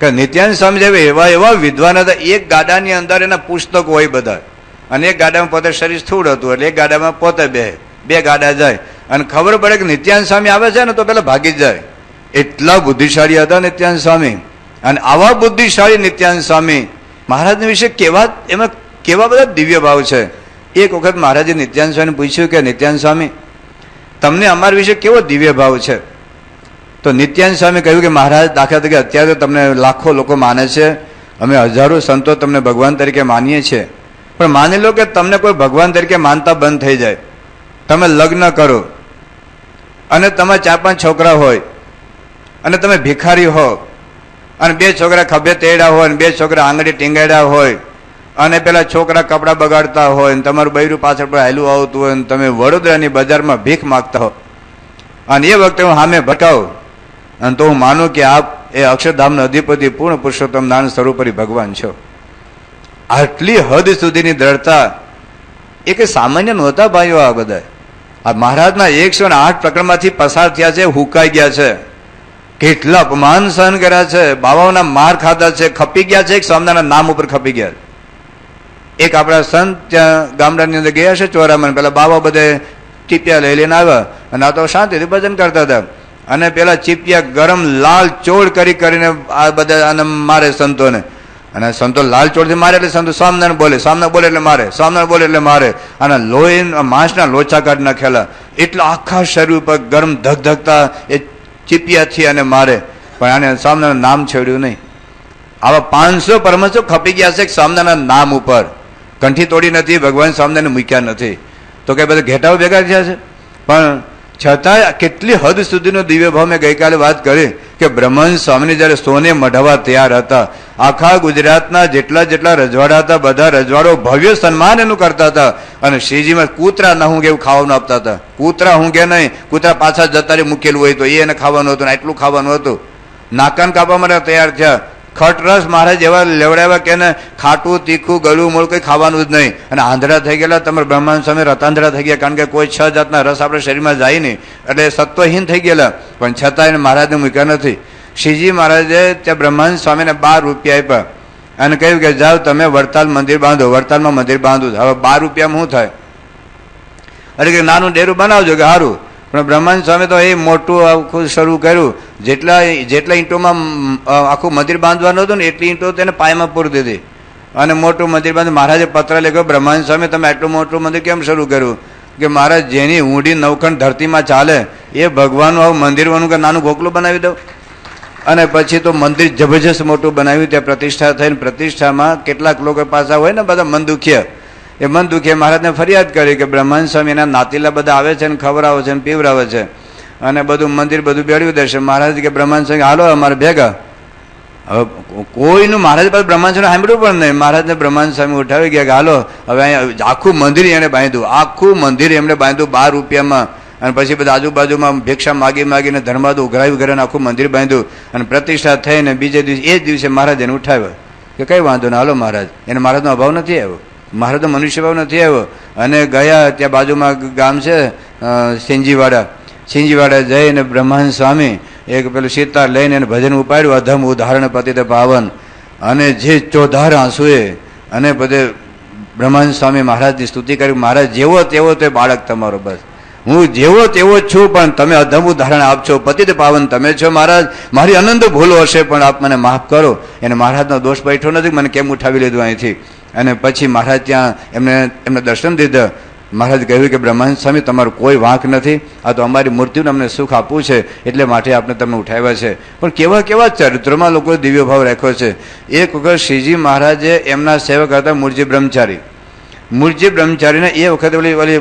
કે નિત્યાનંદ સ્વામી જેવા એવા વિદ્વાન હતા. એક ગાડાની અંદર એના પુસ્તકો હોય બધા, અને એક ગાડામાં પોતે શરીર સ્થૂળ હતું એટલે એક ગાડામાં પોતે બે ગાડા જાય. અને ખબર પડે કે નિત્યાનંદ સ્વામી આવે છે ને તો પેલા ભાગી જ જાય. એટલા બુદ્ધિશાળી હતા નિત્યાનંદ સ્વામી. અને આવા બુદ્ધિશાળી નિત્યાનંદ સ્વામી મહારાજના વિશે એમાં કેવા બધા દિવ્ય ભાવ છે. એક વખત મહારાજે નિત્યાનંદ સ્વામીને પૂછ્યું કે નિત્યાનંદ સ્વામી, તમને અમારા વિશે કેવો દિવ્ય ભાવ છે? તો નિત્યાનંદ સ્વામી કહ્યું કે મહારાજ, દાખલા તરીકે અત્યારે તમને લાખો લોકો માને છે, અમે હજારો સંતો તમને ભગવાન તરીકે માનીએ છીએ, પણ માની લો કે તમને કોઈ ભગવાન તરીકે માનતા બંધ થઈ જાય, તમે લગ્ન કરો અને તમારા 4-5 છોકરા હોય અને તમે ભિખારી હો, અને 2 છોકરા ખભે તેડ્યા હોય અને 2 છોકરા આંગળી ટીંગાડ્યા હોય, અને પેલા છોકરા કપડાં બગાડતા હોય અને તમારું બૈરું પાછળ પર હાલું આવતું હોય, અને તમે વડોદરાની બજારમાં ભીખ માગતા હો, અને એ વખતે હું સામે ભટકાવું અને તો હું માનું કે આપ એ અક્ષરધામના અધિપતિ પૂર્ણ પુરુષોત્તમ નારાયણ સ્વરૂપરી ભગવાન છો. આટલી હદ સુધીની દ્રઢતા એ કે સામાન્ય નહોતા ભાઈઓ. આ બધા આ મહારાજના 108 પ્રકરણમાંથી પસાર થયા છે, હુકાઈ ગયા છે, કેટલા અપમાન સહન કર્યા છે, બાવાઓના માર ખાધા છે, ખપી ગયા છે, એક સ્વામિનારાયણ નામ ઉપર ખપી ગયા. એક આપણા સંત ત્યાં ગામડાની અંદર ગયા છે ચોરામાં, પેલા બાવા બધે ચીપિયા લઈ લઈને આવ્યા અને આ તો શાંતિથી ભજન કરતા હતા. અને પેલા ચીપિયા ગરમ લાલ ચોળ કરીને આ બધા આને મારે સંતોને, અને સંતો લાલ ચોળથી મારે એટલે સંતો સ્વામિનારાયણ બોલે, સ્વામિનારાયણ બોલે એટલે મારે, સ્વામિનારાયણ બોલે એટલે મારે. અને લોહી માંસના લોચા કાઢી નાખેલા, એટલા આખા શરીર ઉપર ગરમ ધગધગતા એ ચીપિયાથી અને મારે, પણ આને સ્વામિનારાયણ નામ છેડ્યું નહીં. આવા 500 પરમહંસો ખપી ગયા છે સ્વામિનારાયણ નામ ઉપર. કંઠી તોડી નથી, ભગવાન સ્વામિનારાયણ મૂક્યા નથી. તો કે બધા ઘેટાઓ ભેગા થયા છે, પણ છતાં કેટલી હદ સુધીનો દિવ્ય ભાવ મેં ગઈકાલે વાત કરી કે બ્રહ્માનંદ સ્વામીને જયારે સોને મઢાવવા તૈયાર હતા, આખા ગુજરાતના જેટલા રજવાડા હતા બધા રજવાડો ભવ્ય સન્માન એનું કરતા હતા. અને શ્રીજીમાં કૂતરા ના હું એવું ખાવાનું આપતા હતા. કૂતરા હું કે નહીં, કૂતરા પાછા જતા મૂકેલું હોય તો એને ખાવાનું હતું, આટલું ખાવાનું હતું. નાકાન કાપવા માટે તૈયાર થયા. ખટરસ મહારાજ એવા લેવડાવ્યા કે ને ખાટું તીખું ગળું મોળું કંઈ ખાવાનું જ નહીં. અને આંધળા થઈ ગયેલા, તમારા બ્રહ્માંડ સ્વામી રતાંધળા થઈ ગયા, કારણ કે કોઈ 6 જાતના રસ આપણે શરીરમાં જાય નહીં, એટલે સત્વહીન થઈ ગયેલા. પણ છતાં એને મહારાજને મૂક્યા નથી. શ્રીજી મહારાજે ત્યાં બ્રહ્માંડ સ્વામીને 12 રૂપિયા આપ્યા અને કહ્યું કે જાઓ તમે વડતાલ મંદિર બાંધો. વડતાલમાં મંદિર બાંધવું. હવે 12 રૂપિયામાં શું થાય? અરે કે નાનું ડેરું બનાવજો કે સારું. પણ બ્રહ્માંડ સ્વામી તો એ મોટું આખું શરૂ કર્યું. જેટલા ઈંટોમાં આખું મંદિર બાંધવાનું હતું ને એટલી ઈંટો તેને પાયામાં પૂરી દીધી અને મોટું મંદિર બાંધ. મહારાજે પત્ર લખ્યો, બ્રહ્માંડ સ્વામી તમે આટલું મોટું મંદિર કેમ શરૂ કર્યું? કે મહારાજ જેની ઊંડી નવખંડ ધરતીમાં ચાલે એ ભગવાનનું આવું મંદિર બનવું કે નાનું ગોખલું બનાવી દઉં. અને પછી તો મંદિર જબરજસ્ત મોટું બનાવ્યું. ત્યાં પ્રતિષ્ઠા થઈને પ્રતિષ્ઠામાં કેટલાક લોકો પાછા હોય ને બધા મન દુખ્યા, એ મન દુખે મહારાજને ફરિયાદ કરી કે બ્રહ્માંડ સ્વામી એના નાતીલા બધા આવે છે ને ખવડાવે છે ને પીવડાવે છે અને બધું મંદિર બધું બેડ્યું દેશે. મહારાજ કે બ્રહ્માંડ સ્વામી હાલો અમારે ભેગા. હવે કોઈનું મહારાજ પાસે બ્રહ્માંડ સ્વામી સાંભળ્યું પણ નહીં. મહારાજને બ્રહ્માંડ સ્વામી ઉઠાવી ગયા કે હાલો હવે અહીંયા આખું મંદિર એને બાંધ્યું. આખું મંદિર એમણે બાંધ્યું 12 રૂપિયામાં. અને પછી બધા આજુબાજુમાં ભિક્ષા માગીને ધર્માદો ઉઘરાવી ઘરે આખું મંદિર બાંધ્યું. અને પ્રતિષ્ઠા થઈને બીજે દિવસે એ જ દિવસે મહારાજ એને ઉઠાવ્યો કે કઈ વાંધો ને હાલો મહારાજ. એને મહારાજનો અભાવ નથી આવ્યો, મહારાજનો મનુષ્યભાવ નથી આવ્યો. અને ગયા ત્યાં બાજુમાં ગામ છે સિંજીવાડા જઈને બ્રહ્માંડ સ્વામી એક પેલું સિતાર લઈને એને ભજન ઉપાડ્યું, અધમ ઉદાહરણ પતિત પાવન. અને જે ચોધાર આંસુએ અને બધે બ્રહ્માંડ સ્વામી મહારાજની સ્તુતિ કરી. મહારાજ જેવો તેવો તે બાળક તમારો, બસ હું જેવો તેવો છું પણ તમે અધમ ઉદાહરણ આપશો, પતિત પાવન તમે છો મહારાજ. મારી અનંત ભૂલો હશે પણ આપ મને માફ કરો. એને મહારાજનો દોષ બેઠો નથી, મને કેમ ઉઠાવી લીધું અહીંથી. અને પછી મહારાજ ત્યાં એમને દર્શન દીધા. મહારાજ કહ્યું કે બ્રહ્માંડ સ્વામી તમારું કોઈ વાંક નથી, આ તો અમારી મૂર્તિને અમને સુખ આપવું છે એટલે માટે આપણે તમને ઉઠાવ્યા છે. પણ કેવા કેવા ચરિત્રમાં લોકોએ દિવ્ય ભાવ રાખ્યો છે. એક વખત શ્રીજી મહારાજે એમના સેવક હતા મૂળજી બ્રહ્મચારીને એ વખતે ઓલી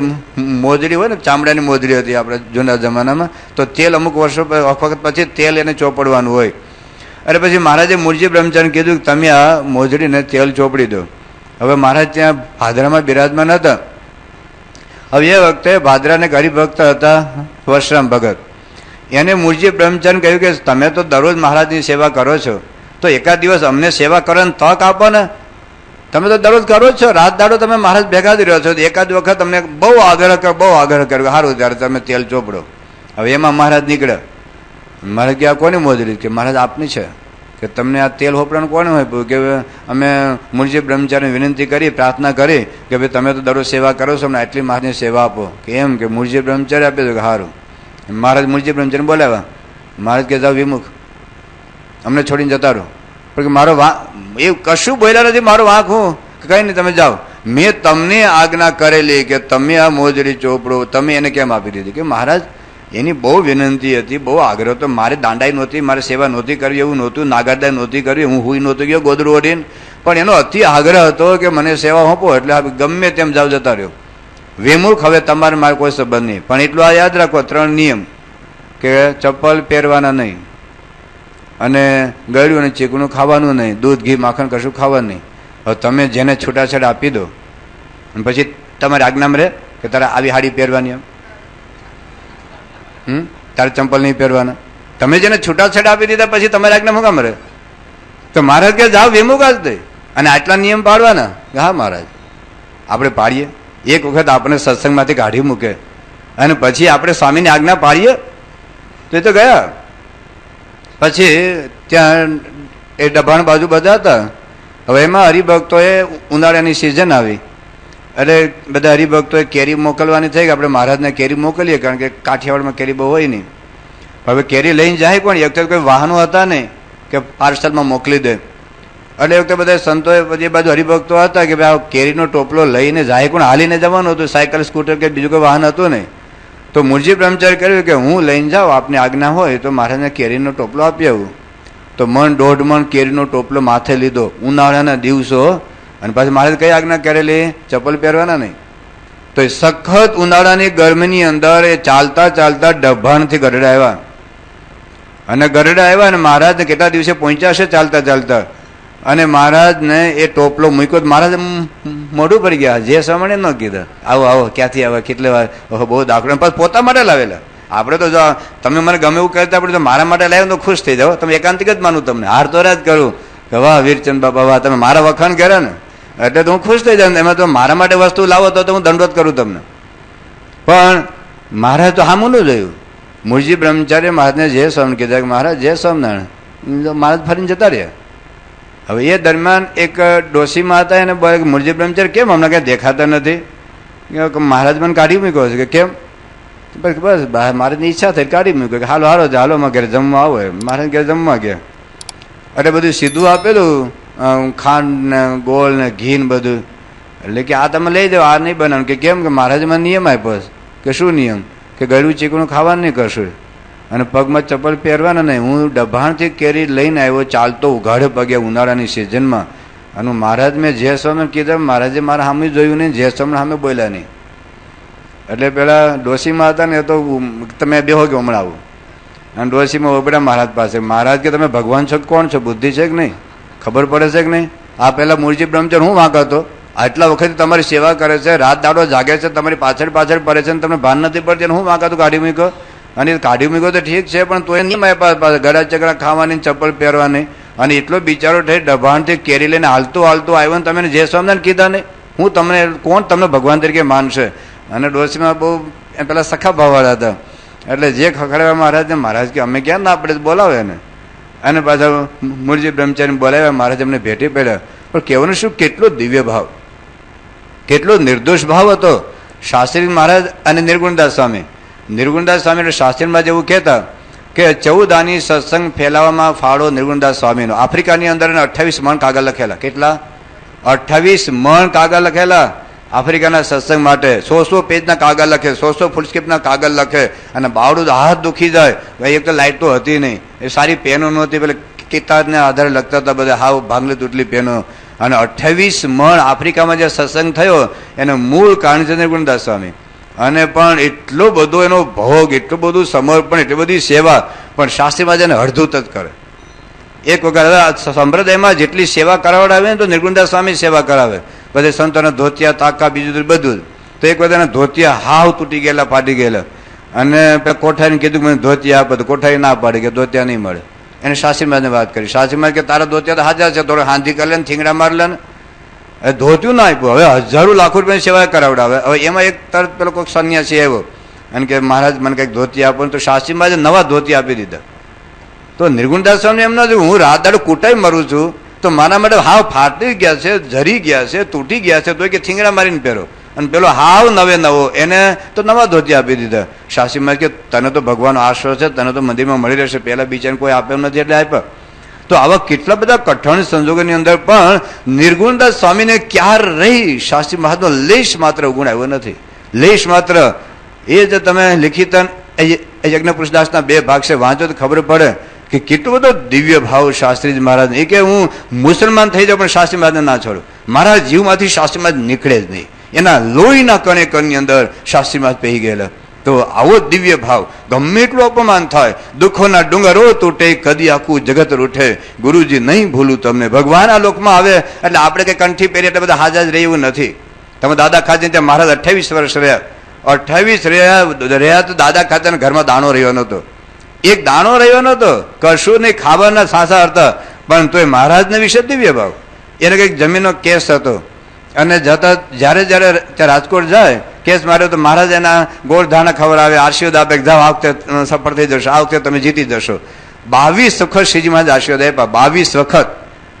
મોજડી હોય ને, ચામડાની મોજડી હતી આપણે જૂના જમાનામાં, તો તેલ અમુક વખત પછી તેલ એને ચોપડવાનું હોય. અને પછી મહારાજે મૂળજી બ્રહ્મચારીને કીધું કે તમે આ મોજડીને તેલ ચોપડી દો. હવે મહારાજ ત્યાં ભાદરામાં બિરાજમાન હતા. હવે એ વખતે ભાદરાને હરિભક્ત હતા વશરામ ભગત. એને મૂળજી બ્રહ્મચારી કહ્યું કે તમે તો દરરોજ મહારાજની સેવા કરો છો, તો એકાદ દિવસ અમને સેવા કરવાની તક આપો ને. તમે તો દરરોજ કરો છો, રાત દાડો તમે મહારાજ ભેગા જ રહ્યો છો, એકાદ વખત તમને બહુ આગ્રહ કર્યો સારું ત્યારે તમે તેલ ચોપડો. હવે એમાં મહારાજ નીકળ્યા. મહારાજ કે આ કોની મોજડી? કે મહારાજ આપની છે. કે તમને આ તેલ હોપડાનું કોને હોય? કે અમે મૂળજી બ્રહ્મચારીને વિનંતી કરી, પ્રાર્થના કરી કે ભાઈ તમે તો દરરોજ સેવા કરો છો, અમને આટલી મહારાજની સેવા આપો. કે એમ? કે મૂળજી બ્રહ્મચારી આપે તો કે સારું. મહારાજ મૂળજી બ્રહ્મચારીને બોલાવ્યા. મહારાજ કે જાઓ વિમુખ, અમને છોડીને જતા રહો. પણ કે મારો વાંક એ કશું બોલ્યા નથી, મારો વાંક હું? કઈ નહીં તમે જાઓ. મેં તમને આજ્ઞા કરેલી કે તમે આ મોજડી ચોપડો, તમે એને કેમ આપી દીધી? કે મહારાજ એની બહુ વિનંતી હતી, બહુ આગ્રહ હતો, મારે દાંડાઈ નહોતી, મારે સેવા નહોતી કરવી એવું નહોતું, નાગારદાય નહોતી કરવી, હું હુઈ નહોતું ગયો ગોદડું ઓઢીને, પણ એનો અતિ આગ્રહ હતો કે મને સેવા હોપો, એટલે ગમે તેમ જાવ જતા રહ્યો. વિમુખ હવે તમારે મારે કોઈ સંબંધ નહીં. પણ એટલું આ યાદ રાખો, 3 નિયમ કે ચપ્પલ પહેરવાના નહીં, અને ગળ્યું અને ચીકણું ખાવાનું નહીં, દૂધ ઘી માખણ કશું ખાવાનું નહીં. હવે તમે જેને છૂટાછેડ આપી દો અને પછી તમારી આજ્ઞામાં રહે કે તારે આવી હાડી પહેરવાની, તારે ચંપલ નહીં પહેરવાના. તમે જેને છૂટાછેડા આપી દીધા પછી તમારી આજ્ઞા મુકામ રહે? તો મહારાજ કે જાઓ વિમુખ જ દે અને આટલા નિયમ પાડવાના. હા મહારાજ આપણે પાડીએ. એક વખત આપણે સત્સંગમાંથી કાઢી મૂકે અને પછી આપણે સ્વામીની આજ્ઞા પાડીએ તો એ તો ગયા. પછી ત્યાં એ ડભાણ બાજુ બધા હતા. હવે એમાં હરિભક્તોએ ઉનાળાની સિઝન આવી એટલે બધા હરિભક્તોએ કેરી મોકલવાની થઈ કે આપણે મહારાજને કેરી મોકલીએ, કારણ કે કાઠિયાવાડમાં કેરી બહુ હોય નહીં. હવે કેરી લઈને જાય પણ એક વખતે કોઈ વાહનો હતા નહીં કે પાર્સલમાં મોકલી દે. એટલે એ વખતે બધા સંતોએ બધી બાજુ હરિભક્તો હતા કે ભાઈ આ કેરીનો ટોપલો લઈને જાય, કોણ હાલીને જવાનું હતું, સાયકલ સ્કૂટર કે બીજું કોઈ વાહન હતું નહીં. તો મૂળજી બ્રહ્મચારી કર્યું કે હું લઈને જાઉં, આપની આજ્ઞા હોય તો મહારાજને કેરીનો ટોપલો આપી આવું. તો 1.5 મણ કેરીનો ટોપલો માથે લીધો, ઉનાળાના દિવસો. અને પાછી મહારાજ કઈ આજ્ઞા કરેલી? ચપ્પલ પહેરવાના નહીં. તો એ સખત ઉનાળાની ગરમીની અંદર એ ચાલતા ચાલતા ડભાણથી ગઢડા આવ્યા. અને ગરડા આવ્યા અને મહારાજને કેટલા દિવસે પહોંચ્યા છે ચાલતા ચાલતા, અને મહારાજને એ ટોપલો મૂક્યો. મહારાજ મોઢું પડી ગયા, જે સમણે ન કીધા આવો આવો ક્યાંથી આવે, કેટલી વાર, બહુ દાખલો પોતા માટે લાવેલા. આપણે તો જો તમે મને ગમે એવું કહેતા આપણે તો મારા માટે લાવ્યો તો ખુશ થઈ જાઓ. તમે એકાંતિક જ માનું, તમને હાર તો જ કરું કે વાહ વીરચંદ બાપા વાહ, તમે મારા વખાણ કર્યા ને એટલે તો હું ખુશ થઈ જાઉં. એમાં તો મારા માટે વસ્તુ લાવો તો હું દંડવત કરું તમને. પણ મહારાજ તો હામું ન જોયું. મૂળજી બ્રહ્મચારી મહારાજને જે સ્વામી કીધા કે મહારાજ જે સ્વામિનારાયણ, મહારાજ ફરીને જતા રહ્યા. હવે એ દરમિયાન એક ડોશીમાં હતા, એને બોલે કે મૂળજી બ્રહ્મચારી કેમ હમણાં ક્યાં દેખાતા નથી? મહારાજ મને કાઢી મૂક્યો છે. કે કેમ? બસ મારાની ઈચ્છા થઈ કાઢી મૂક્યો કે હાલો હાલો હાલો માં ઘરે જમવા આવો. મારે ઘરે જમવા ગયા એટલે બધું સીધું આપેલું, ખાંડ ને ગોળ ને ઘી ને બધું. એટલે કે આ તમે લઈ જાઓ, આ નહીં બનાવું. કે કેમ? કે મહારાજે મને નિયમ આપ્યો કે શું નિયમ? કે ગળ્યું ચીકણું ખાવાનું નહીં કરશું અને પગમાં ચપ્પલ પહેરવાના નહીં. હું ડભાણથી કેરી લઈને આવ્યો ચાલતો ઉઘાડે પગે ઉનાળાની સિઝનમાં, અને મહારાજ મેં જે સમય કીધા મહારાજે મારા સામે જોયું નહીં, જે સમય સામે બોલ્યા નહીં. એટલે પેલા ડોશીમાં હતા ને એ તો તમે બેહો કે હમણાં આવું, અને ડોશીમાં ઓબડા મહારાજ પાસે. મહારાજ કે તમે ભગવાન છો કે કોણ છો? બુદ્ધિ છે કે નહીં? ખબર પડે છે કે નહીં? આ પેલા મૂળજી બ્રહ્મચારી હું વાંક હતો, આટલા વખત તમારી સેવા કરે છે, રાત દાડો જાગે છે, તમારી પાછળ પાછળ પડે છે, તમને ભાન નથી પડતી, હું વાંક હતું કાઢી મૂક્યો. અને કાઢી મૂક્યો તો ઠીક છે, પણ તો એ નહીં મારી ગળા ચકડા ખાવાની, ચપ્પલ પહેરવાની. અને એટલો બિચારો થઈ ડભાણથી કેરી લઈને હાલતો હાલતો આવ્યો ને તમે જે સ્વામિનારાયણ કીધા નહીં, હું તમને કોણ તમને ભગવાન તરીકે માનશે? અને ડોશીમાં બહુ પેલા સખા ભાવવાળા હતા એટલે જે ખખડાવ્યા મહારાજને, મહારાજ કે અમે ક્યાં ના આપણે બોલાવે ને. અને પાછા મૂળજી બ્રહ્મચારી બોલાવ્યા, મહારાજ અમને ભેટી પડ્યા. પણ કહેવાનું શું, કેટલો દિવ્ય ભાવ, કેટલો નિર્દોષ ભાવ હતો. શાસ્ત્રી મહારાજ અને નિર્ગુણદાસ સ્વામી, નિર્ગુણદાસ સ્વામી એટલે શાસ્ત્રીમાં જેવું કહેતા કે 14 આની સત્સંગ ફેલાવવામાં ફાળો નિર્ગુણદાસ સ્વામીનો. આફ્રિકાની અંદર 28 મણ કાગળ લખેલા. કેટલા? 28 મણ કાગળ લખેલા આફ્રિકાના સત્સંગ માટે. 100 પેજના કાગળ લખે, 100 ફૂલસ્કેપના કાગળ લખે. અને બાવડું હાથ દુખી જાય. એક તો લાઇટ તો હતી નહીં, એ સારી પેનો નહોતી, પેલે કિતાબને આધારે લખતા હતા બધા, હાવ ભાંગલી તૂટલી પેનો. અને 28 મણ આફ્રિકામાં જે સત્સંગ થયો એનું મૂળ કારણ છે નિર્ગુણદાસ સ્વામી. અને પણ એટલો બધો એનો ભોગ, એટલું બધું સમર્પણ, એટલી બધી સેવા, પણ શાસ્ત્રીમાં જેને અડધૂત જ કરે. એક વખત સંપ્રદાયમાં જેટલી સેવા કરાવડાવે ને તો નિર્ગુણદાસ સ્વામી સેવા કરાવે. બધે સંતોને ધોતિયા તાકા બીજું બધું. તો એક વખત એના ધોતિયા હાવ તૂટી ગયેલા, ફાટી ગયેલા. અને કોઠારીને કીધું મને ધોતિયા આપે, તો કોઠારી ના પાડી કે ધોતિયા નહીં મળે. એને શાસ્ત્રીમાને વાત કરી. શાસ્ત્રીમાં કે તારા ધોતિયા તો હાજર છે, થોડો હાંધી કરી લે ને થીંગડા મારી લે ને. ધોત્યું ના આપ્યું. હવે હજારો લાખો રૂપિયાની સેવા કરાવડાવે. હવે એમાં એક તરત પેલો કોઈક સંન્યાસી આવ્યો અને કે મહારાજ મને કંઈક ધોતી આપો, તો શાસ્ત્રીમાં નવા ધોતી આપી દીધા. તો નિર્ગુણદાસ સ્વામી એમ ના જોયું, હું રાત દાડો કૂટાઈ મરું છું તો મારા માટે હાવ ફાટી ગયા છે, જરી ગયા છે, તૂટી ગયા છે, તો કે થીંગડા મારીને પહેરો. અને પેલો હાવ નવે નવો, એને તો નવા ધોતી આપી દીધા. શાસ્ત્રીમાં કે તને તો ભગવાનનો આશરો છે, તને તો મંદિરમાં મળી રહેશે, પહેલા બીજાને કોઈ આપ્યો નથી એટલે આપ્યા. તો આવા કેટલા બધા કઠણ સંજોગોની અંદર પણ નિર્ગુણદાસ સ્વામીને ક્યારે રહી શાસ્ત્રી મહાત્મા લેશ માત્ર ગુણ આવ્યો નથી, લેશ માત્ર. એ જ તમે લિખિત યજ્ઞપુરુષદાસના 2 ભાગ છે, વાંચો તો ખબર પડે કે કેટલો બધો દિવ્ય ભાવ શાસ્ત્રીજી મહારાજ. એ કે હું મુસલમાન થઈ જાઉં પણ શાસ્ત્રી મહારાજને ના છોડું. મારા જીવમાંથી શાસ્ત્રી મહારાજ નીકળે જ નહીં. એના લોહીના કણે કણની અંદર શાસ્ત્રી મહારાજ પહેરી ગયેલા. તો આવો દિવ્ય ભાવ, ગમે એટલું અપમાન થાય, દુઃખોના ડુંગરો તૂટે, કદી આખું જગત રૂઠે, ગુરુજી નહીં ભૂલું તમને. ભગવાન આ લોકમાં આવે એટલે આપણે કઈ કંઠી પહેરી એટલે બધા હાજર રહે એવું નથી. તમે દાદા ખાચર ત્યાં મહારાજ 28 વર્ષ રહ્યા, 28 રહ્યા તો દાદા ખાચરના ઘરમાં દાણો રહ્યો નહોતો, એક દાણો રહ્યો નહોતો, કશું નહીં, ખાવાના સાસા હતા. પણ તોય મહારાજને વિશે દિવ્ય ભાવ. એને કંઈક જમીનનો કેસ હતો અને જતા જ્યારે જ્યારે ત્યાં રાજકોટ જાય કેસ માર્યો તો મહારાજ એના ગોળ ધાણા ખવડાવે, આશીર્વાદ આપે, જાઓ આ વખતે સફળ થઈ જશો, આ વખતે તમે જીતી જશો. 22 વખત શ્રીજી મહારાજ આશીર્વાદ આપ્યા, 22 વખત.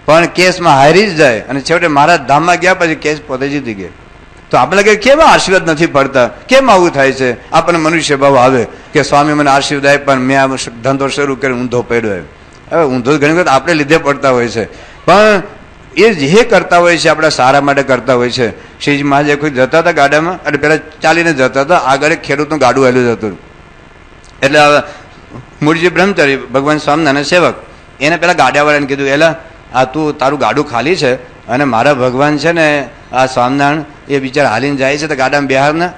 પણ કેસમાં હારી જ જાય અને છેવટે મહારાજ ધામમાં ગયા પછી કેસ પોતે જીતી ગયા. તો આપણે કે કેમ આશીર્વાદ નથી પડતા, કેમ આવું થાય છે? આપણને મનુષ્ય ભાવ આવે કે સ્વામી મને આશીર્વાદ આપ્યા પણ મેં આ ધંધો શરૂ કરી ઊંધો પડ્યો. હવે ઊંધો ઘણી વખત આપણે લીધે પડતા હોય છે, પણ એ જે કરતા હોય છે આપણા સારા માટે કરતા હોય છે. શ્રીજી મહારાજ કોઈ જતા હતા ગાડામાં, એટલે પેલા ચાલીને જતા હતા, આગળ એક ખેડૂતનું ગાડું આવેલું હતું. એટલે મૂળજી બ્રહ્મચારી ભગવાન સ્વામિનારાયણ સેવક એને પેલા ગાડાવાળાને કીધું, એલા આ તું તારું ગાડું ખાલી છે અને મારા ભગવાન છે ને આ સ્વામિનારાયણ એ બિચારા હાલીને જાય છે તો ગાડામાં બિહારના.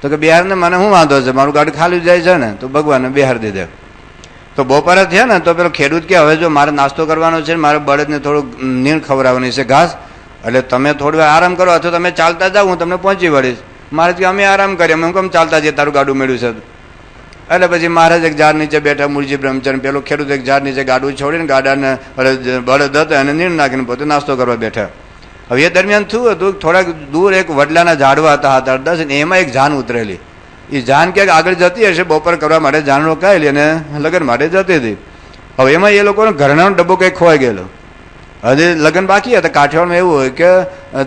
તો કે બિહારને મને શું વાંધો છે, મારું ગાડું ખાલી જાય છે ને, તો ભગવાનને બિહાર દીધે. તો બપોરે થયા ને તો પેલો ખેડૂત કે હવે જો મારે નાસ્તો કરવાનો છે, મારે બળદને થોડુંક નીણ ખવડાવવાની છે ઘાસ, એટલે તમે થોડી વાર આરામ કરો અથવા તમે ચાલતા જાઓ, હું તમને પહોંચી વળીશ. મહારાજ કે અમે આરામ કરીએ, અમે કેમ ચાલતા જઈએ, તારું ગાડું મેળ્યું છે. એટલે પછી મહારાજ એક ઝાડ નીચે બેઠા, મૂળજી બ્રહ્મચર્ય, પેલો ખેડૂત એક ઝાડ નીચે ગાડું છોડીને ગાડાને બળદ હતો એને નીણ નાખીને પોતે નાસ્તો કરવા બેઠા. હવે એ દરમિયાન શું હતું, થોડાક દૂર એક વડલાના ઝાડવા હતા 7-8-10, અને એમાં એક જાન ઉતરેલી. એ જાન ક્યાંક આગળ જતી હશે, બપોર કરવા માટે જાન રોકાયેલી અને લગ્ન માટે જતી હતી. હવે એમાં એ લોકોનો ઘરણાનો ડબ્બો કંઈક ખોવાઈ ગયેલો. હજી લગ્ન બાકી હતા. કાઠિયાવાડમાં એવું હોય કે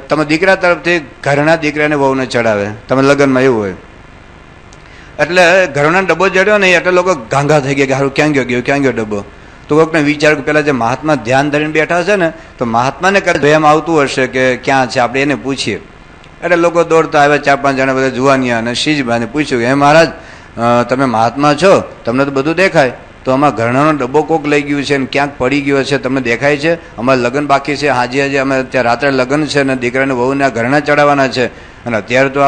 તમે દીકરા તરફથી ઘરના દીકરાને વહુને ચડાવે, તમે લગ્નમાં એવું હોય. એટલે ઘરણાનો ડબ્બો જડ્યો ને એટલે લોકો ગાંગા થઈ ગયા કે હારું ક્યાં ગયો ડબ્બો. તો કોઈકને વિચાર કે પેલા જે મહાત્મા ધ્યાન ધરીને બેઠા છે ને, તો મહાત્માને કદાચ એમ આવતું હશે કે ક્યાં છે, આપણે એને પૂછીએ. એટલે લોકો દોડતા આવ્યા, 4-5 જણા બધા જુવાનિયા અને શીજભાઈને પૂછ્યું કે હે મહારાજ, તમે મહાત્મા છો, તમને તો બધું દેખાય, તો આમાં ઘરણાનો ડબ્બો કોક લઈ ગયું છે ને ક્યાંક પડી ગયો છે, તમને દેખાય છે? અમારે લગ્ન બાકી છે, હાજી અમે ત્યાં રાત્રે લગ્ન છે ને દીકરાને વહુને આ ઘરણા ચડાવવાના છે, અને અત્યારે તો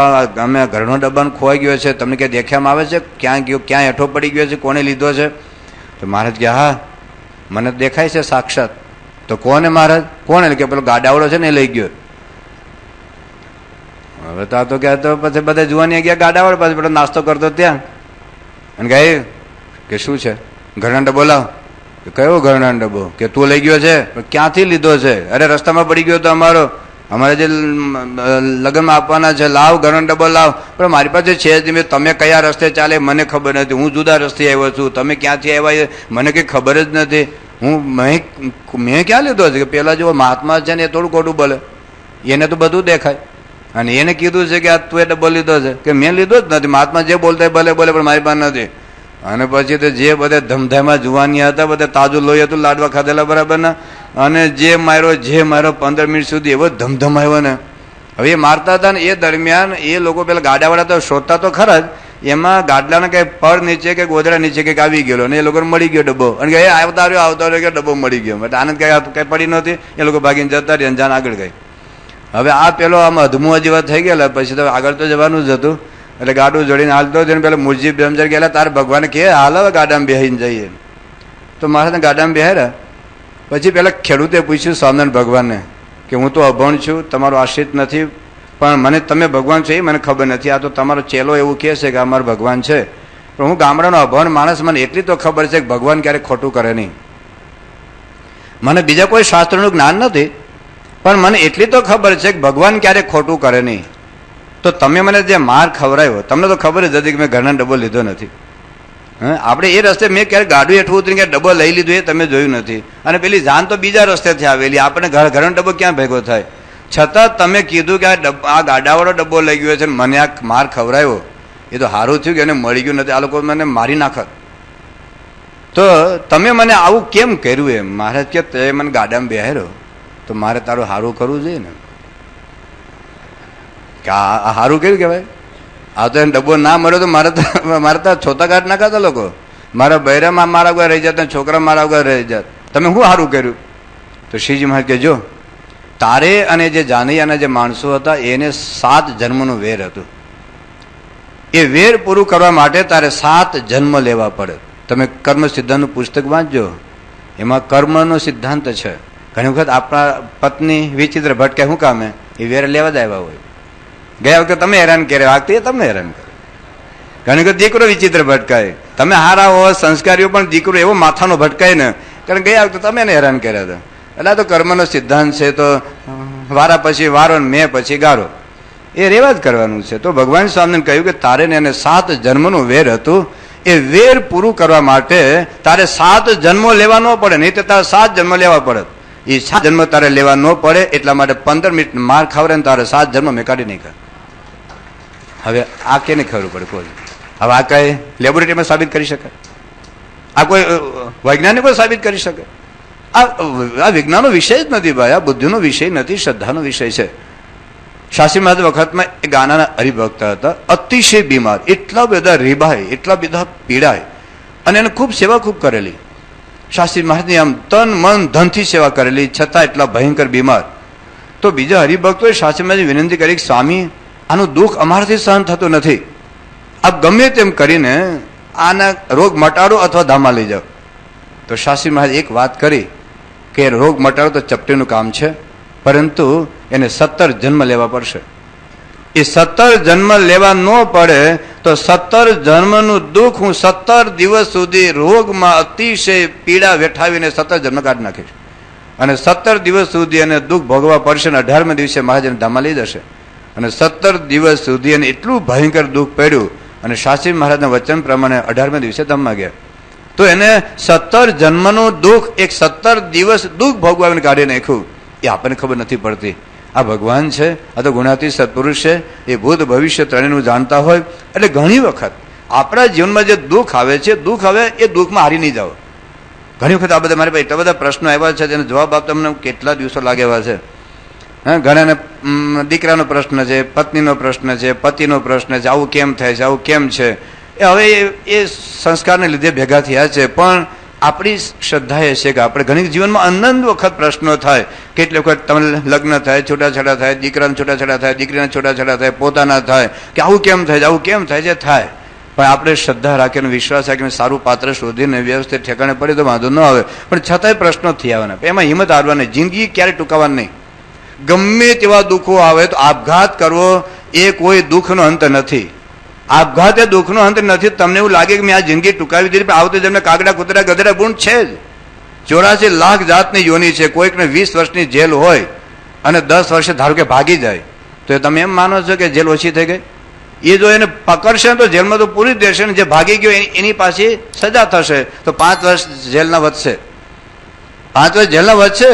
અમે ઘરનો ડબ્બાનો ખોવાઈ ગયો છે, તમને ક્યાં દેખાવામાં આવે છે? ક્યાં ગયો, ક્યાં હેઠો પડી ગયો છે, કોને લીધો છે? તો મહારાજ કે હા મને દેખાય છે સાક્ષાત. તો કોને મહારાજ? કોને? કે પેલો ગાડાવાળો છે ને એ લઈ ગયો. હવે તો આ તો કે તો પછી બધા જુવાની ગયા ગાડાવાળો પાસે પેલો નાસ્તો કરતો ત્યાં, અને કે શું છે? ઘરણા ડબ્બો લાવ. કયો ઘરણા ડબ્બો? કે તું લઈ ગયો છે? ક્યાંથી લીધો છે? અરે રસ્તામાં પડી ગયો તો અમારે જે લગ્નમાં આપવાના છે, લાવ ઘરનો ડબ્બો લાવ. પણ મારી પાસે છે જ નહીં. તમે કયા રસ્તે ચાલે મને ખબર નથી, હું જુદા રસ્તે આવ્યો છું, તમે ક્યાંથી આવ્યા મને કંઈ ખબર જ નથી. મેં ક્યાં લીધો છે? કે પેલા જેવો મહાત્મા છે ને એ થોડું ખોટું બોલે, એને તો બધું દેખાય, અને એને કીધું છે કે આ તું એ ડબ્બો લીધો છે. કે મેં લીધો જ નથી, મહાત્મા જે બોલતા ભલે બોલે પણ મારી પાસે નથી. અને પછી તો જે બધા ધમધામાં જુવાની હતા, બધા તાજું લોહી હતું, લાડવા ખાધેલા બરાબરના, અને જે માર્યો 15 મિનિટ સુધી એવો ધમધમ આવ્યો ને. હવે એ મારતા હતા ને એ દરમિયાન એ લોકો પેલા ગાડાવાળા તો શોધતા તો ખરા જ, એમાં ગાડલાના કઈ પડ નીચે કે ગોદડા નીચે કંઈક આવી ગયેલો ને એ લોકોને મળી ગયો ડબ્બો, અને કે આવતા રહ્યો કે ડબ્બો મળી ગયો. એટલે આનંદ કઈ પડી નહોતી, એ લોકો ભાગીને જતા રહ્યા, જાન આગળ ગઈ. હવે આ પેલો આમ અધમુઆ જેવા થઈ ગયેલા, પછી તો આગળ તો જવાનું જ હતું. એટલે ગાડું જોડીને હાલતો જઈને પેલા મૂળજી બ્રહ્મચર્ય ગયેલા, તારે ભગવાન કે હાલ હવે ગાડામાં બેસીને જઈએ. તો મારે ગાડામાં બેહાર્યા. પછી પેલા ખેડૂતે પૂછ્યું સ્વામિનારાયણ ભગવાનને કે હું તો અભણ છું, તમારો આશ્રિત નથી, પણ મને તમે ભગવાન છો એ મને ખબર નથી. આ તો તમારો ચેલો એવું કહે છે કે અમારો ભગવાન છે, પણ હું ગામડાનો અભણ માણસ, મને એટલી તો ખબર છે કે ભગવાન ક્યારેક ખોટું કરે નહીં. મને બીજા કોઈ શાસ્ત્રનું જ્ઞાન નથી, પણ મને એટલી તો ખબર છે કે ભગવાન ક્યારેક ખોટું કરે નહીં. તો તમે મને જે માર ખવડાવ્યો, તમને તો ખબર જ હતી કે મેં ઘરનો ડબ્બો લીધો નથી. આપણે એ રસ્તે મેં ક્યારેક ગાડું હેઠું ઉતરીને ડબ્બો લઈ લીધું એ તમે જોયું નથી, અને પેલી જાન તો બીજા રસ્તેથી આવેલી, આપણે ઘરનો ડબ્બો ક્યાં ભેગો થાય? છતાં તમે કીધું કે આ ગાડાવાળો ડબ્બો લઈ ગયો છે, મને આ માર ખવડાવ્યો, એ તો સારું થયું કે એને મળી ગયું નથી, આ લોકો મને મારી નાખત. તો તમે મને આવું કેમ કર્યું? એમ મહારાજ કે તે મને ગાડામાં બેહાર્યો તો મારે તારું સારું કરવું જોઈએ ને. કે આ સારું કર્યું કહેવાય? આ તો એને ડબ્બો ના મળ્યો તો મારે તો છોતા કાઢ નાખાતા લોકો, મારા બૈરામાં મારા વગર રહી જતા, છોકરા મારા વગર રહી જાત. તમે શું સારું કર્યું? તો શ્રીજી મહારાજ કે જો તારે અને જે જાનૈયાના જે માણસો હતા એને 7 જન્મનું વેર હતું. એ વેર પૂરું કરવા માટે તારે 7 જન્મ લેવા પડે. તમે કર્મ સિદ્ધાંતનું પુસ્તક વાંચજો, એમાં કર્મનો સિદ્ધાંત છે. ઘણી વખત આપણા પત્ની વિચિત્ર ભટકાય શું કામે? એ વેર લેવા જ આવ્યા હોય. ગયા વખતે તમે હેરાન કર્યા, આ વખતે તમને હેરાન કરે. ઘણી વખત દીકરો વિચિત્ર ભટકાય, તમે હારા હો સંસ્કારીઓ, પણ દીકરો એવો માથાનો ભટકાય ને, કારણ ગયા વખતે તમે એને હેરાન કર્યા હતા. એટલે આ તો કર્મનો સિદ્ધાંત છે, તો વારા પછી વારો ને મેં પછી ગારો, એ રેવા જ કરવાનું છે. તો ભગવાન સ્વામીને કહ્યું કે તારે ને એને 7 જન્મનું વેર હતું, એ વેર પૂરું કરવા માટે તારે 7 જન્મો લેવા ન પડે, નહીં તો તારે 7 જન્મ લેવા પડે. એ 7 જન્મ તારે લેવા ન પડે એટલા માટે 15 મિનિટ માર ખાવરે ને તારે 7 જન્મ મેં કાઢી નાખ્યા. હવે આ કેને ખબર પડે? કોઈ હવે આ કઈ લેબોરેટરીમાં સાબિત કરી શકે? આ કોઈ વૈજ્ઞાનિકો સાબિત કરી શકે? આ વિજ્ઞાનનો વિષય જ નથી ભાઈ, આ બુદ્ધિનો વિષય નથી, શ્રદ્ધાનો વિષય છે. શાસ્ત્રી મહારાજ વખતમાં એ ગાનાના હરિભક્ત હતા, અતિશય બીમાર, એટલા બધા રીબાય, એટલા બધા પીડાય, અને એને ખૂબ સેવા ખૂબ કરેલી. શાસ્ત્રી મહારાજની આમ તન મન ધનથી સેવા કરેલી, છતાં એટલા ભયંકર બીમાર. તો બીજા હરિભક્તોએ શાસ્ત્રી મહારાજને વિનંતી કરી કે સ્વામી આનું દુઃખ અમારાથી સહન થતું નથી, આપ ગમે તેમ કરીને આના રોગ મટાડો અથવા ધામા લઈ જાઓ. તો શાસ્ત્રી મહારાજ એક વાત કરી કે રોગ મટાડો તો ચપટીનું કામ છે, પરંતુ એને 17 જન્મ લેવા પડશે. એ 17 જન્મ લેવા ન પડે તો 17 જન્મનું દુઃખ હું 17 દિવસ સુધી રોગમાં અતિશય પીડા વેઠાવીને 17 જન્મ કાઢી નાખીશ, અને 17 દિવસ સુધી એને દુઃખ ભોગવવા પડશે, અને 18મે દિવસે મહારાજને ધામમાં લઈ જશે. અને 17 દિવસ સુધી એને એટલું ભયંકર દુઃખ પડ્યું, અને શાસ્ત્રી મહારાજના વચન પ્રમાણે 18મે દિવસે ધામમાં ગયા. તો એને 17 જન્મનું દુઃખ એક 17 દિવસ દુઃખ ભોગવાવીને કાઢી નાખ્યું. એ આપણને ખબર નથી પડતી. આ ભગવાન છે, આ તો ગુણાતી સત્પુરુષ છે, એ ભૂત ભવિષ્ય ત્રણેયનું જાણતા હોય. એટલે ઘણી વખત આપણા જીવનમાં જે દુઃખ આવે છે, દુઃખ આવે એ દુઃખમાં હારી નહીં જાઓ. ઘણી વખત આ બધા મારી પાસે એટલા બધા પ્રશ્નો આવ્યા છે, તેનો જવાબ આપતા તમને કેટલા દિવસો લાગેવા છે. હા, ઘણાને દીકરાનો પ્રશ્ન છે, પત્નીનો પ્રશ્ન છે, પતિનો પ્રશ્ન છે, આવું કેમ થાય છે, આવું કેમ છે. એ હવે એ સંસ્કારને લીધે ભેગા થયા છે. પણ આપણી શ્રદ્ધા એ છે કે આપણે ઘણી જીવનમાં અનંત વખત પ્રશ્નો થાય. કેટલી વખત તમને લગ્ન થાય, છૂટાછેડા થાય, દીકરાને છૂટાછેડા થાય, દીકરીના છૂટાછેડા થાય, પોતાના થાય, કે આવું કેમ થાય છે, આવું કેમ થાય છે, થાય. પણ આપણે શ્રદ્ધા રાખીને, વિશ્વાસ રાખીને સારું પાત્ર શોધીને વ્યવસ્થિત ઠેકાણે પડે તો વાંધો ન આવે. પણ છતાંય પ્રશ્નો થઈ આવવાના, એમાં હિંમત હારવાની, જિંદગી ક્યારે ટૂંકાવાની નહીં. ગમે તેવા દુઃખો આવે તો આપઘાત કરવો એ કોઈ દુઃખનો અંત નથી. આપઘાત એ દુઃખનો અંત નથી. તમને એવું લાગે કે મેં આ જિંદગી ટૂંકાવી દીધી, પણ આવતી જેમને કાગડા, કૂતરા, ગધેડા ગુણ છે જ. 84 લાખ જાતની યોની છે. કોઈકને 20 વર્ષની જેલ હોય અને 10 વર્ષે ધારો કે ભાગી જાય, તો તમે એમ માનો છો કે જેલ ઓછી થઈ ગઈ? એ જો એને પકડશે તો જેલમાં તો પૂરી દેશે ને જે ભાગી ગયો એની પાછી સજા થશે, તો 5 વર્ષ જેલના વધશે, 5 વર્ષ જેલના વધશે.